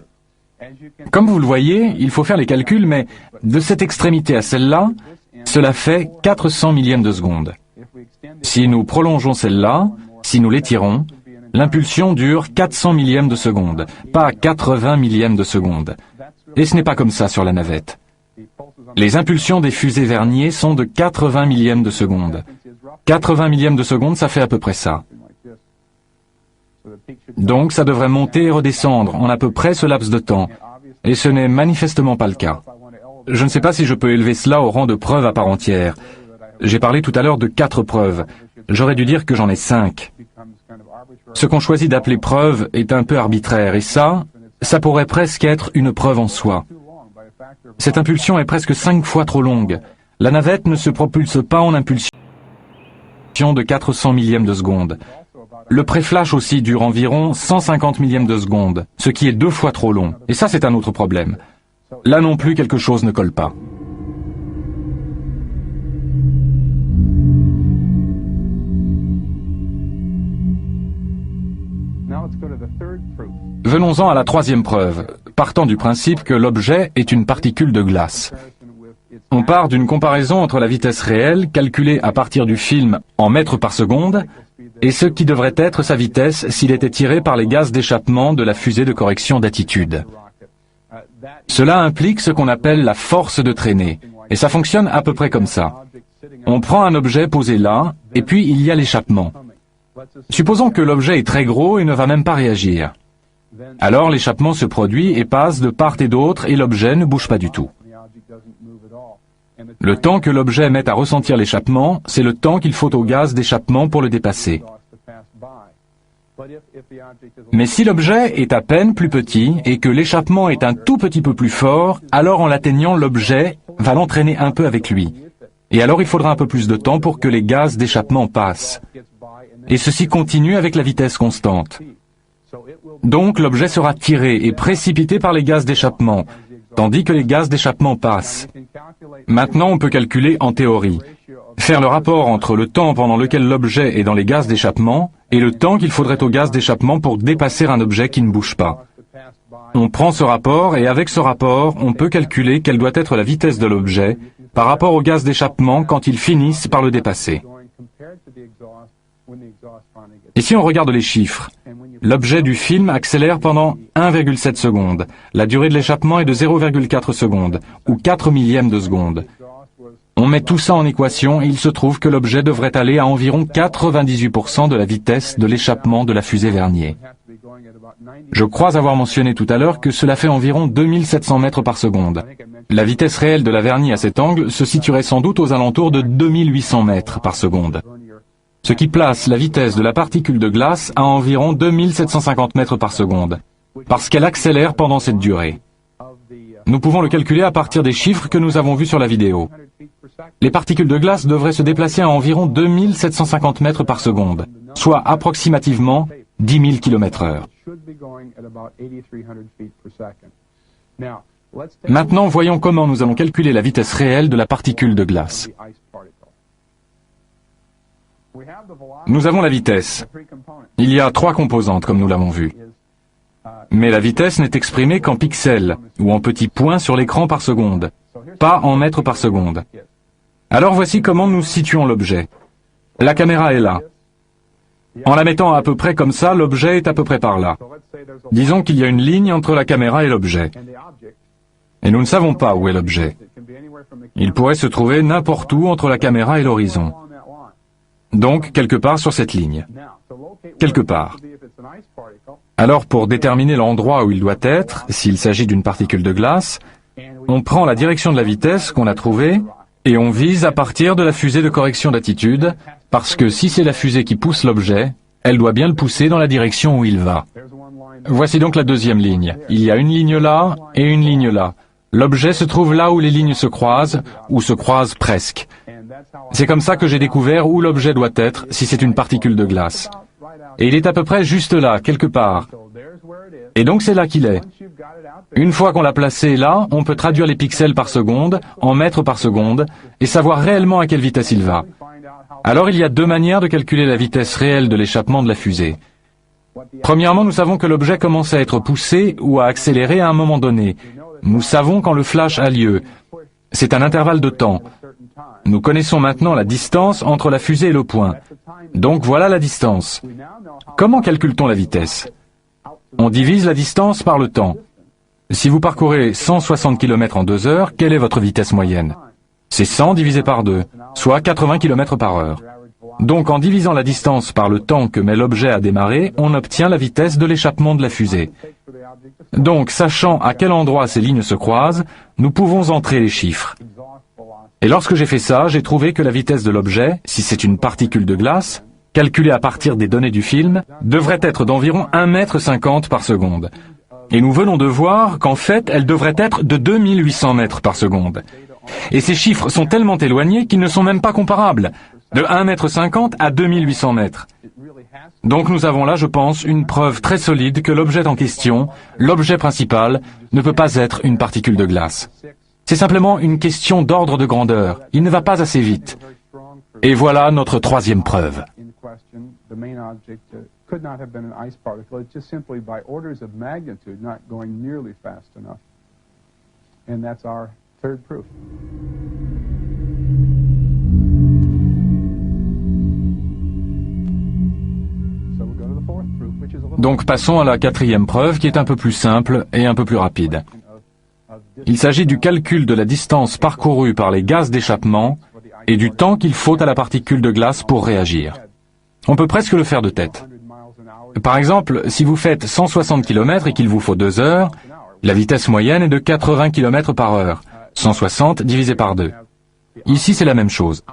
Comme vous le voyez, il faut faire les calculs, mais de cette extrémité à celle-là, cela fait 400 millièmes de seconde. Si nous prolongeons celle-là, si nous l'étirons, l'impulsion dure 400 millièmes de seconde, pas 80 millièmes de seconde. Et ce n'est pas comme ça sur la navette. Les impulsions des fusées verniers sont de 80 millièmes de seconde. 80 millièmes de seconde, ça fait à peu près ça. Donc ça devrait monter et redescendre en à peu près ce laps de temps. Et ce n'est manifestement pas le cas. Je ne sais pas si je peux élever cela au rang de preuve à part entière. J'ai parlé tout à l'heure de 4 preuves. J'aurais dû dire que j'en ai 5. Ce qu'on choisit d'appeler preuve est un peu arbitraire, et ça pourrait presque être une preuve en soi. Cette impulsion est presque 5 fois trop longue. La navette ne se propulse pas en impulsion de 400 millièmes de seconde. Le pré-flash aussi dure environ 150 millièmes de seconde, ce qui est 2 fois trop long. Et ça, c'est un autre problème. Là non plus, quelque chose ne colle pas. Venons-en à la troisième preuve, partant du principe que l'objet est une particule de glace. On part d'une comparaison entre la vitesse réelle, calculée à partir du film en mètres par seconde, et ce qui devrait être sa vitesse s'il était tiré par les gaz d'échappement de la fusée de correction d'attitude. Cela implique ce qu'on appelle la force de traînée, et ça fonctionne à peu près comme ça. On prend un objet posé là, et puis il y a l'échappement. Supposons que l'objet est très gros et ne va même pas réagir. Alors l'échappement se produit et passe de part et d'autre et l'objet ne bouge pas du tout. Le temps que l'objet met à ressentir l'échappement, c'est le temps qu'il faut au gaz d'échappement pour le dépasser. Mais si l'objet est à peine plus petit et que l'échappement est un tout petit peu plus fort, alors en l'atteignant, l'objet va l'entraîner un peu avec lui. Et alors il faudra un peu plus de temps pour que les gaz d'échappement passent. Et ceci continue avec la vitesse constante. Donc l'objet sera tiré et précipité par les gaz d'échappement, tandis que les gaz d'échappement passent. Maintenant, on peut calculer en théorie. Faire le rapport entre le temps pendant lequel l'objet est dans les gaz d'échappement et le temps qu'il faudrait au gaz d'échappement pour dépasser un objet qui ne bouge pas. On prend ce rapport et avec ce rapport, on peut calculer quelle doit être la vitesse de l'objet par rapport au gaz d'échappement quand ils finissent par le dépasser. Et si on regarde les chiffres, l'objet du film accélère pendant 1,7 secondes. La durée de l'échappement est de 0,4 secondes, ou 4 millièmes de seconde. On met tout ça en équation et il se trouve que l'objet devrait aller à environ 98% de la vitesse de l'échappement de la fusée Vernier. Je crois avoir mentionné tout à l'heure que cela fait environ 2700 mètres par seconde. La vitesse réelle de la Vernier à cet angle se situerait sans doute aux alentours de 2800 mètres par seconde. Ce qui place la vitesse de la particule de glace à environ 2750 mètres par seconde, parce qu'elle accélère pendant cette durée. Nous pouvons le calculer à partir des chiffres que nous avons vus sur la vidéo. Les particules de glace devraient se déplacer à environ 2750 mètres par seconde, soit approximativement 10 000 km/h. Maintenant, voyons comment nous allons calculer la vitesse réelle de la particule de glace. Nous avons la vitesse. Il y a 3 composantes, comme nous l'avons vu. Mais la vitesse n'est exprimée qu'en pixels, ou en petits points sur l'écran par seconde, pas en mètres par seconde. Alors voici comment nous situons l'objet. La caméra est là. En la mettant à peu près comme ça, l'objet est à peu près par là. Disons qu'il y a une ligne entre la caméra et l'objet. Et nous ne savons pas où est l'objet. Il pourrait se trouver n'importe où entre la caméra et l'horizon. Donc, quelque part sur cette ligne. Quelque part. Alors, pour déterminer l'endroit où il doit être, s'il s'agit d'une particule de glace, on prend la direction de la vitesse qu'on a trouvée et on vise à partir de la fusée de correction d'attitude, parce que si c'est la fusée qui pousse l'objet, elle doit bien le pousser dans la direction où il va. Voici donc la deuxième ligne. Il y a une ligne là et une ligne là. L'objet se trouve là où les lignes se croisent, ou se croisent presque. C'est comme ça que j'ai découvert où l'objet doit être si c'est une particule de glace. Et il est à peu près juste là, quelque part. Et donc c'est là qu'il est. Une fois qu'on l'a placé là, on peut traduire les pixels par seconde, en mètres par seconde, et savoir réellement à quelle vitesse il va. Alors il y a 2 manières de calculer la vitesse réelle de l'échappement de la fusée. Premièrement, nous savons que l'objet commence à être poussé ou à accélérer à un moment donné. Nous savons quand le flash a lieu. C'est un intervalle de temps. Nous connaissons maintenant la distance entre la fusée et le point. Donc voilà la distance. Comment calcule-t-on la vitesse? On divise la distance par le temps. Si vous parcourez 160 km en 2 heures, quelle est votre vitesse moyenne? C'est 100 divisé par 2, soit 80 km par heure. Donc en divisant la distance par le temps que met l'objet à démarrer, on obtient la vitesse de l'échappement de la fusée. Donc, sachant à quel endroit ces lignes se croisent, nous pouvons entrer les chiffres. Et lorsque j'ai fait ça, j'ai trouvé que la vitesse de l'objet, si c'est une particule de glace, calculée à partir des données du film, devrait être d'environ 1,50 m par seconde. Et nous venons de voir qu'en fait, elle devrait être de 2800 mètres par seconde. Et ces chiffres sont tellement éloignés qu'ils ne sont même pas comparables, de 1,50 m à 2800 mètres. Donc nous avons là, je pense, une preuve très solide que l'objet en question, l'objet principal, ne peut pas être une particule de glace. C'est simplement une question d'ordre de grandeur. Il ne va pas assez vite. Et voilà notre 3e preuve. Donc passons à la 4e preuve qui est un peu plus simple et un peu plus rapide. Il s'agit du calcul de la distance parcourue par les gaz d'échappement et du temps qu'il faut à la particule de glace pour réagir. On peut presque le faire de tête. Par exemple, si vous faites 160 km et qu'il vous faut 2 heures, la vitesse moyenne est de 80 km par heure. 160 divisé par 2. Ici, c'est la même chose.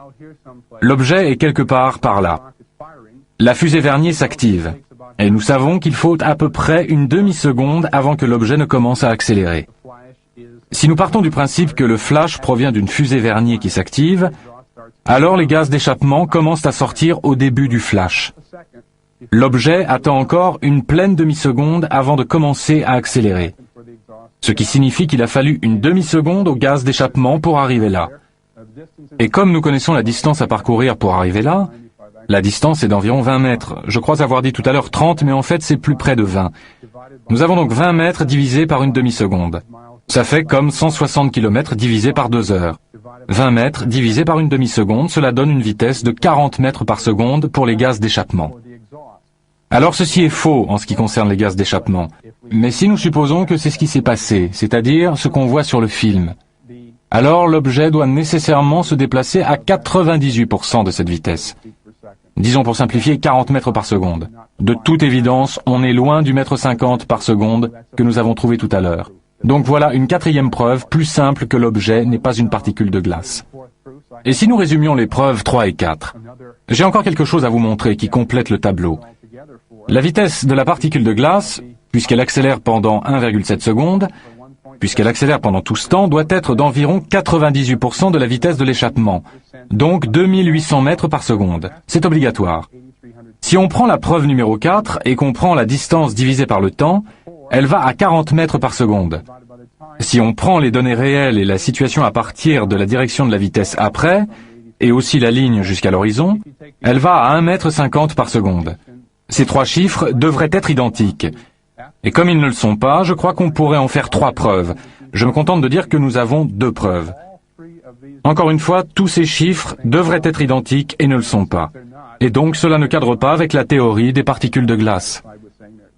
L'objet est quelque part par là. La fusée vernier s'active. Et nous savons qu'il faut à peu près une demi-seconde avant que l'objet ne commence à accélérer. Si nous partons du principe que le flash provient d'une fusée vernier qui s'active, alors les gaz d'échappement commencent à sortir au début du flash. L'objet attend encore une pleine demi-seconde avant de commencer à accélérer. Ce qui signifie qu'il a fallu une demi-seconde au gaz d'échappement pour arriver là. Et comme nous connaissons la distance à parcourir pour arriver là, la distance est d'environ 20 mètres. Je crois avoir dit tout à l'heure 30, mais en fait c'est plus près de 20. Nous avons donc 20 mètres divisé par une demi-seconde. Ça fait comme 160 km divisé par 2 heures. 20 mètres divisé par une demi-seconde, cela donne une vitesse de 40 mètres par seconde pour les gaz d'échappement. Alors ceci est faux en ce qui concerne les gaz d'échappement. Mais si nous supposons que c'est ce qui s'est passé, c'est-à-dire ce qu'on voit sur le film, alors l'objet doit nécessairement se déplacer à 98% de cette vitesse. Disons pour simplifier 40 mètres par seconde. De toute évidence, on est loin du mètre 50 par seconde que nous avons trouvé tout à l'heure. Donc voilà une quatrième preuve plus simple que l'objet n'est pas une particule de glace. Et si nous résumions les preuves 3 et 4, j'ai encore quelque chose à vous montrer qui complète le tableau. La vitesse de la particule de glace, puisqu'elle accélère pendant 1,7 secondes, puisqu'elle accélère pendant tout ce temps, doit être d'environ 98% de la vitesse de l'échappement, donc 2800 mètres par seconde. C'est obligatoire. Si on prend la preuve numéro 4 et qu'on prend la distance divisée par le temps, elle va à 40 mètres par seconde. Si on prend les données réelles et la situation à partir de la direction de la vitesse après, et aussi la ligne jusqu'à l'horizon, elle va à 1,50 m par seconde. Ces 3 chiffres devraient être identiques. Et comme ils ne le sont pas, je crois qu'on pourrait en faire 3 preuves. Je me contente de dire que nous avons 2 preuves. Encore une fois, tous ces chiffres devraient être identiques et ne le sont pas. Et donc cela ne cadre pas avec la théorie des particules de glace.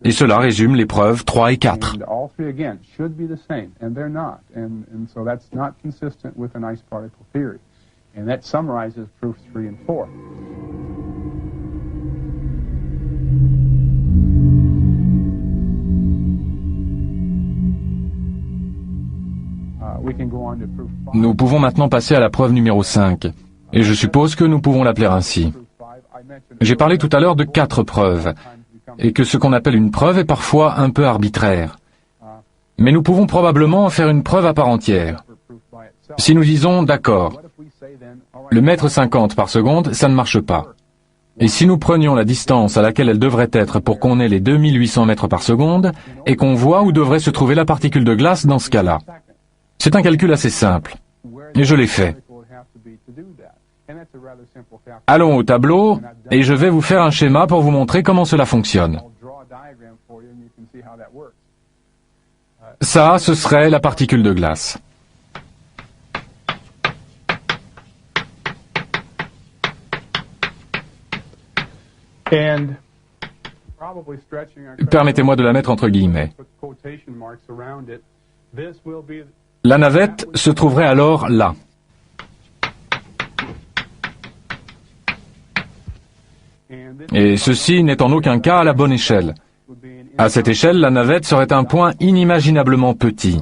Et cela résume les preuves 3 et 4. Nous pouvons maintenant passer à la preuve numéro 5, et je suppose que nous pouvons l'appeler ainsi. J'ai parlé tout à l'heure de 4 preuves, et que ce qu'on appelle une preuve est parfois un peu arbitraire. Mais nous pouvons probablement en faire une preuve à part entière. Si nous disons, d'accord, le mètre 50 par seconde, ça ne marche pas. Et si nous prenions la distance à laquelle elle devrait être pour qu'on ait les 2800 mètres par seconde, et qu'on voit où devrait se trouver la particule de glace dans ce cas-là. C'est un calcul assez simple, et je l'ai fait. Allons au tableau, et je vais vous faire un schéma pour vous montrer comment cela fonctionne. Ça, ce serait la particule de glace. Permettez-moi de la mettre entre guillemets. La navette se trouverait alors là. Et ceci n'est en aucun cas à la bonne échelle. À cette échelle, la navette serait un point inimaginablement petit.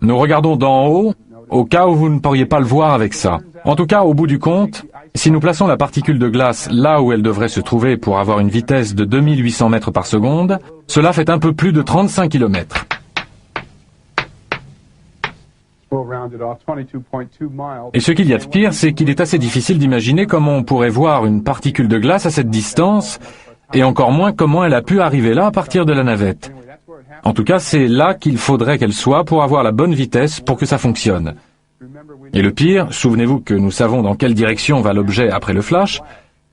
Nous regardons d'en haut, au cas où vous ne pourriez pas le voir avec ça. En tout cas, au bout du compte, si nous plaçons la particule de glace là où elle devrait se trouver pour avoir une vitesse de 2800 mètres par seconde, cela fait un peu plus de 35 km. Et ce qu'il y a de pire, c'est qu'il est assez difficile d'imaginer comment on pourrait voir une particule de glace à cette distance, et encore moins comment elle a pu arriver là à partir de la navette. En tout cas, c'est là qu'il faudrait qu'elle soit pour avoir la bonne vitesse pour que ça fonctionne. Et le pire, souvenez-vous que nous savons dans quelle direction va l'objet après le flash,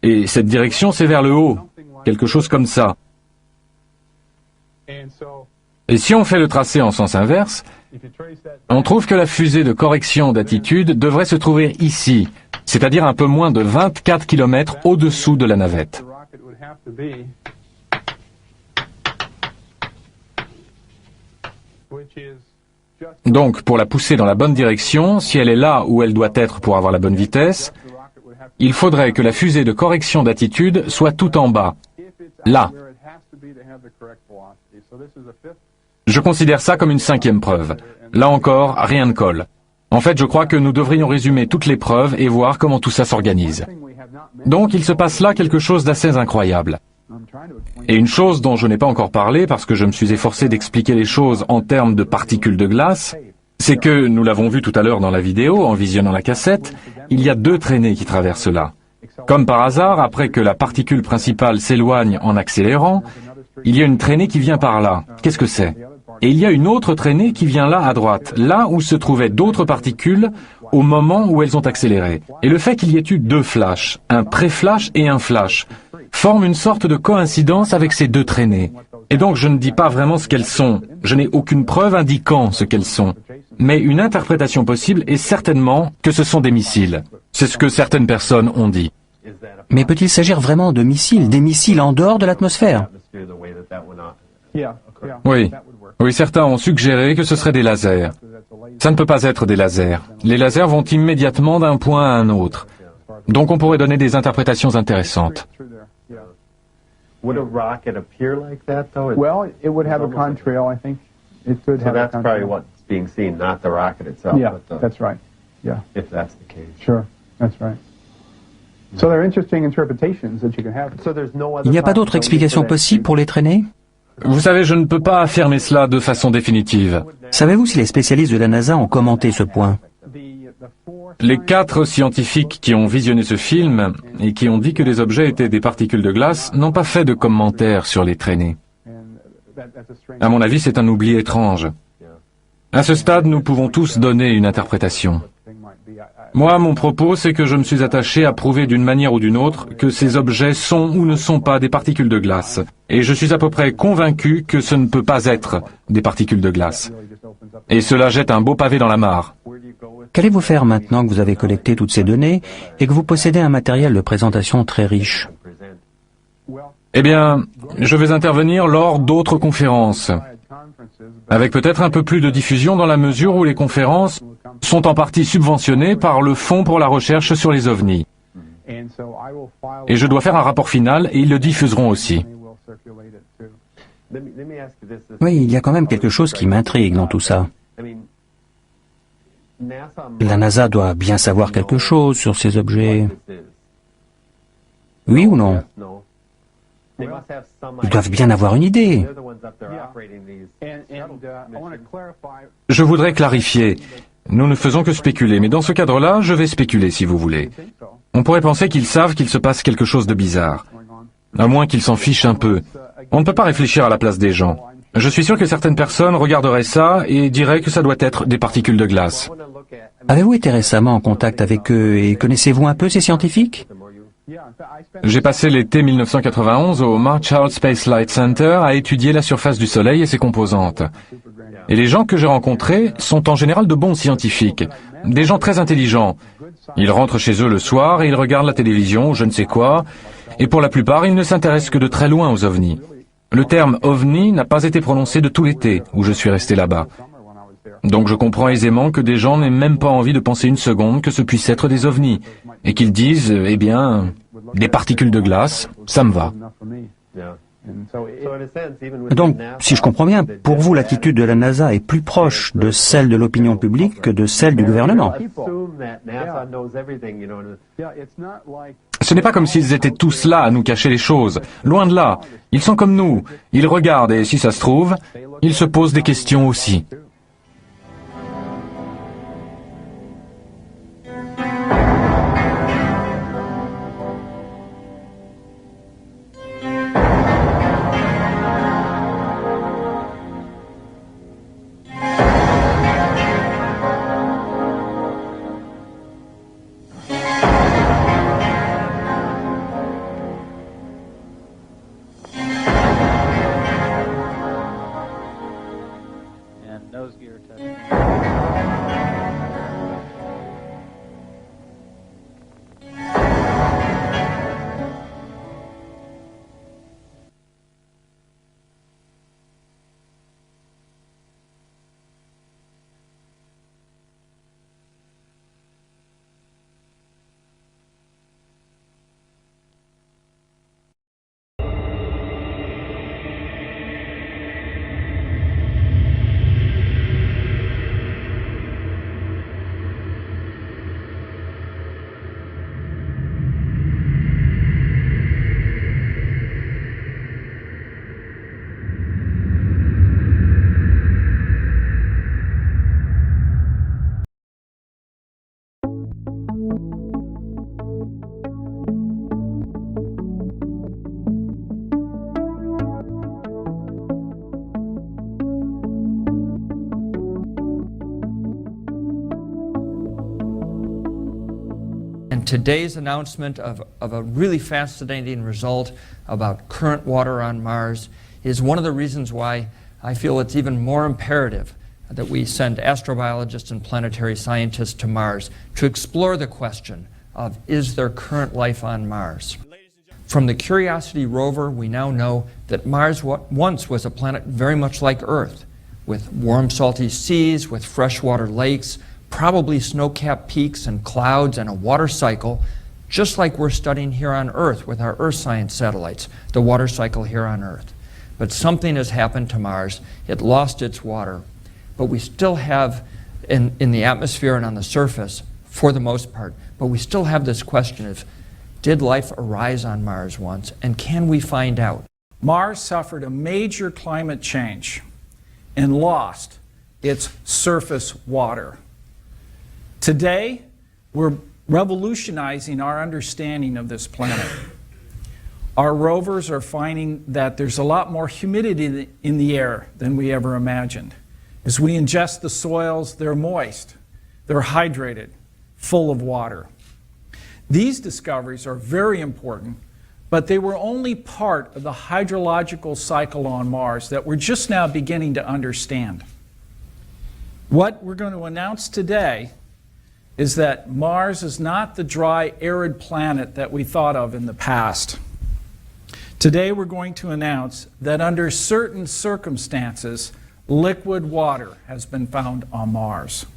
et cette direction c'est vers le haut, quelque chose comme ça. Et si on fait le tracé en sens inverse, on trouve que la fusée de correction d'attitude devrait se trouver ici, c'est-à-dire un peu moins de 24 km au-dessous de la navette. Donc, pour la pousser dans la bonne direction, si elle est là où elle doit être pour avoir la bonne vitesse, il faudrait que la fusée de correction d'attitude soit tout en bas, là. Je considère ça comme une cinquième preuve. Là encore, rien ne colle. En fait, je crois que nous devrions résumer toutes les preuves et voir comment tout ça s'organise. Donc, il se passe là quelque chose d'assez incroyable. Et une chose dont je n'ai pas encore parlé, parce que je me suis efforcé d'expliquer les choses en termes de particules de glace, c'est que, nous l'avons vu tout à l'heure dans la vidéo, en visionnant la cassette, il y a deux traînées qui traversent là. Comme par hasard, après que la particule principale s'éloigne en accélérant, il y a une traînée qui vient par là. Qu'est-ce que c'est? Et il y a une autre traînée qui vient là à droite, là où se trouvaient d'autres particules au moment où elles ont accéléré. Et le fait qu'il y ait eu deux flashs, un pré-flash et un flash, forme une sorte de coïncidence avec ces deux traînées. Et donc je ne dis pas vraiment ce qu'elles sont, je n'ai aucune preuve indiquant ce qu'elles sont. Mais une interprétation possible est certainement que ce sont des missiles. C'est ce que certaines personnes ont dit. Mais peut-il s'agir vraiment de missiles, des missiles en dehors de l'atmosphère? Oui. Oui, certains ont suggéré que ce serait des lasers. Ça ne peut pas être des lasers. Les lasers vont immédiatement d'un point à un autre. Donc on pourrait donner des interprétations intéressantes. Would a rocket appear like that, though? Well, it would have a contrail, I think. It could have a contrail. So that's probably what's being seen, not the rocket itself. Yeah, but the, that's right. Yeah. If that's the case. Sure, that's right. So there are interesting interpretations that you can have. So there's no other. Il n'y a pas d'autre explication possible pour les traînées? Vous savez, je ne peux pas affirmer cela de façon définitive. Savez-vous si les spécialistes de la NASA ont commenté ce point? Les 4 scientifiques qui ont visionné ce film et qui ont dit que les objets étaient des particules de glace n'ont pas fait de commentaires sur les traînées. À mon avis, c'est un oubli étrange. À ce stade, nous pouvons tous donner une interprétation. Moi, mon propos, c'est que je me suis attaché à prouver d'une manière ou d'une autre que ces objets sont ou ne sont pas des particules de glace. Et je suis à peu près convaincu que ce ne peut pas être des particules de glace. Et cela jette un beau pavé dans la mare. Qu'allez-vous faire maintenant que vous avez collecté toutes ces données et que vous possédez un matériel de présentation très riche? Eh bien, je vais intervenir lors d'autres conférences, avec peut-être un peu plus de diffusion dans la mesure où les conférences sont en partie subventionnées par le Fonds pour la recherche sur les ovnis. Et je dois faire un rapport final et ils le diffuseront aussi. Oui, il y a quand même quelque chose qui m'intrigue dans tout ça. La NASA doit bien savoir quelque chose sur ces objets. Oui ou non? Ils doivent bien avoir une idée. Je voudrais clarifier. Nous ne faisons que spéculer, mais dans ce cadre-là, je vais spéculer si vous voulez. On pourrait penser qu'ils savent qu'il se passe quelque chose de bizarre. À moins qu'ils s'en fichent un peu. On ne peut pas réfléchir à la place des gens. Je suis sûr que certaines personnes regarderaient ça et diraient que ça doit être des particules de glace. Avez-vous été récemment en contact avec eux et connaissez-vous un peu ces scientifiques? J'ai passé l'été 1991 au Marshall Space Flight Center à étudier la surface du Soleil et ses composantes. Et les gens que j'ai rencontrés sont en général de bons scientifiques, des gens très intelligents. Ils rentrent chez eux le soir et ils regardent la télévision, je ne sais quoi, et pour la plupart, ils ne s'intéressent que de très loin aux ovnis. Le terme ovni n'a pas été prononcé de tout l'été où je suis resté là-bas. Donc je comprends aisément que des gens n'aient même pas envie de penser une seconde que ce puisse être des ovnis, et qu'ils disent, eh bien, des particules de glace, ça me va. Donc, si je comprends bien, pour vous, l'attitude de la NASA est plus proche de celle de l'opinion publique que de celle du gouvernement. Ce n'est pas comme s'ils étaient tous là à nous cacher les choses. Loin de là. Ils sont comme nous. Ils regardent et si ça se trouve, ils se posent des questions aussi. And today's announcement of a really fascinating result about current water on Mars is one of the reasons why I feel it's even more imperative that we send astrobiologists and planetary scientists to Mars to explore the question of, is there current life on Mars? From the Curiosity rover, we now know that Mars once was a planet very much like Earth, with warm, salty seas, with freshwater lakes, probably snow-capped peaks and clouds and a water cycle, just like we're studying here on Earth with our Earth science satellites, the water cycle here on Earth. But something has happened to Mars. It lost its water. But we still have, in the atmosphere and on the surface, for the most part, but we still have this question of, did life arise on Mars once, and can we find out? Mars suffered a major climate change and lost its surface water. Today, we're revolutionizing our understanding of this planet. Our rovers are finding that there's a lot more humidity in the air than we ever imagined. As we ingest the soils, they're moist, they're hydrated, full of water. These discoveries are very important, but they were only part of the hydrological cycle on Mars that we're just now beginning to understand. What we're going to announce today is that Mars is not the dry, arid planet that we thought of in the past. Today we're going to announce that under certain circumstances, liquid water has been found on Mars.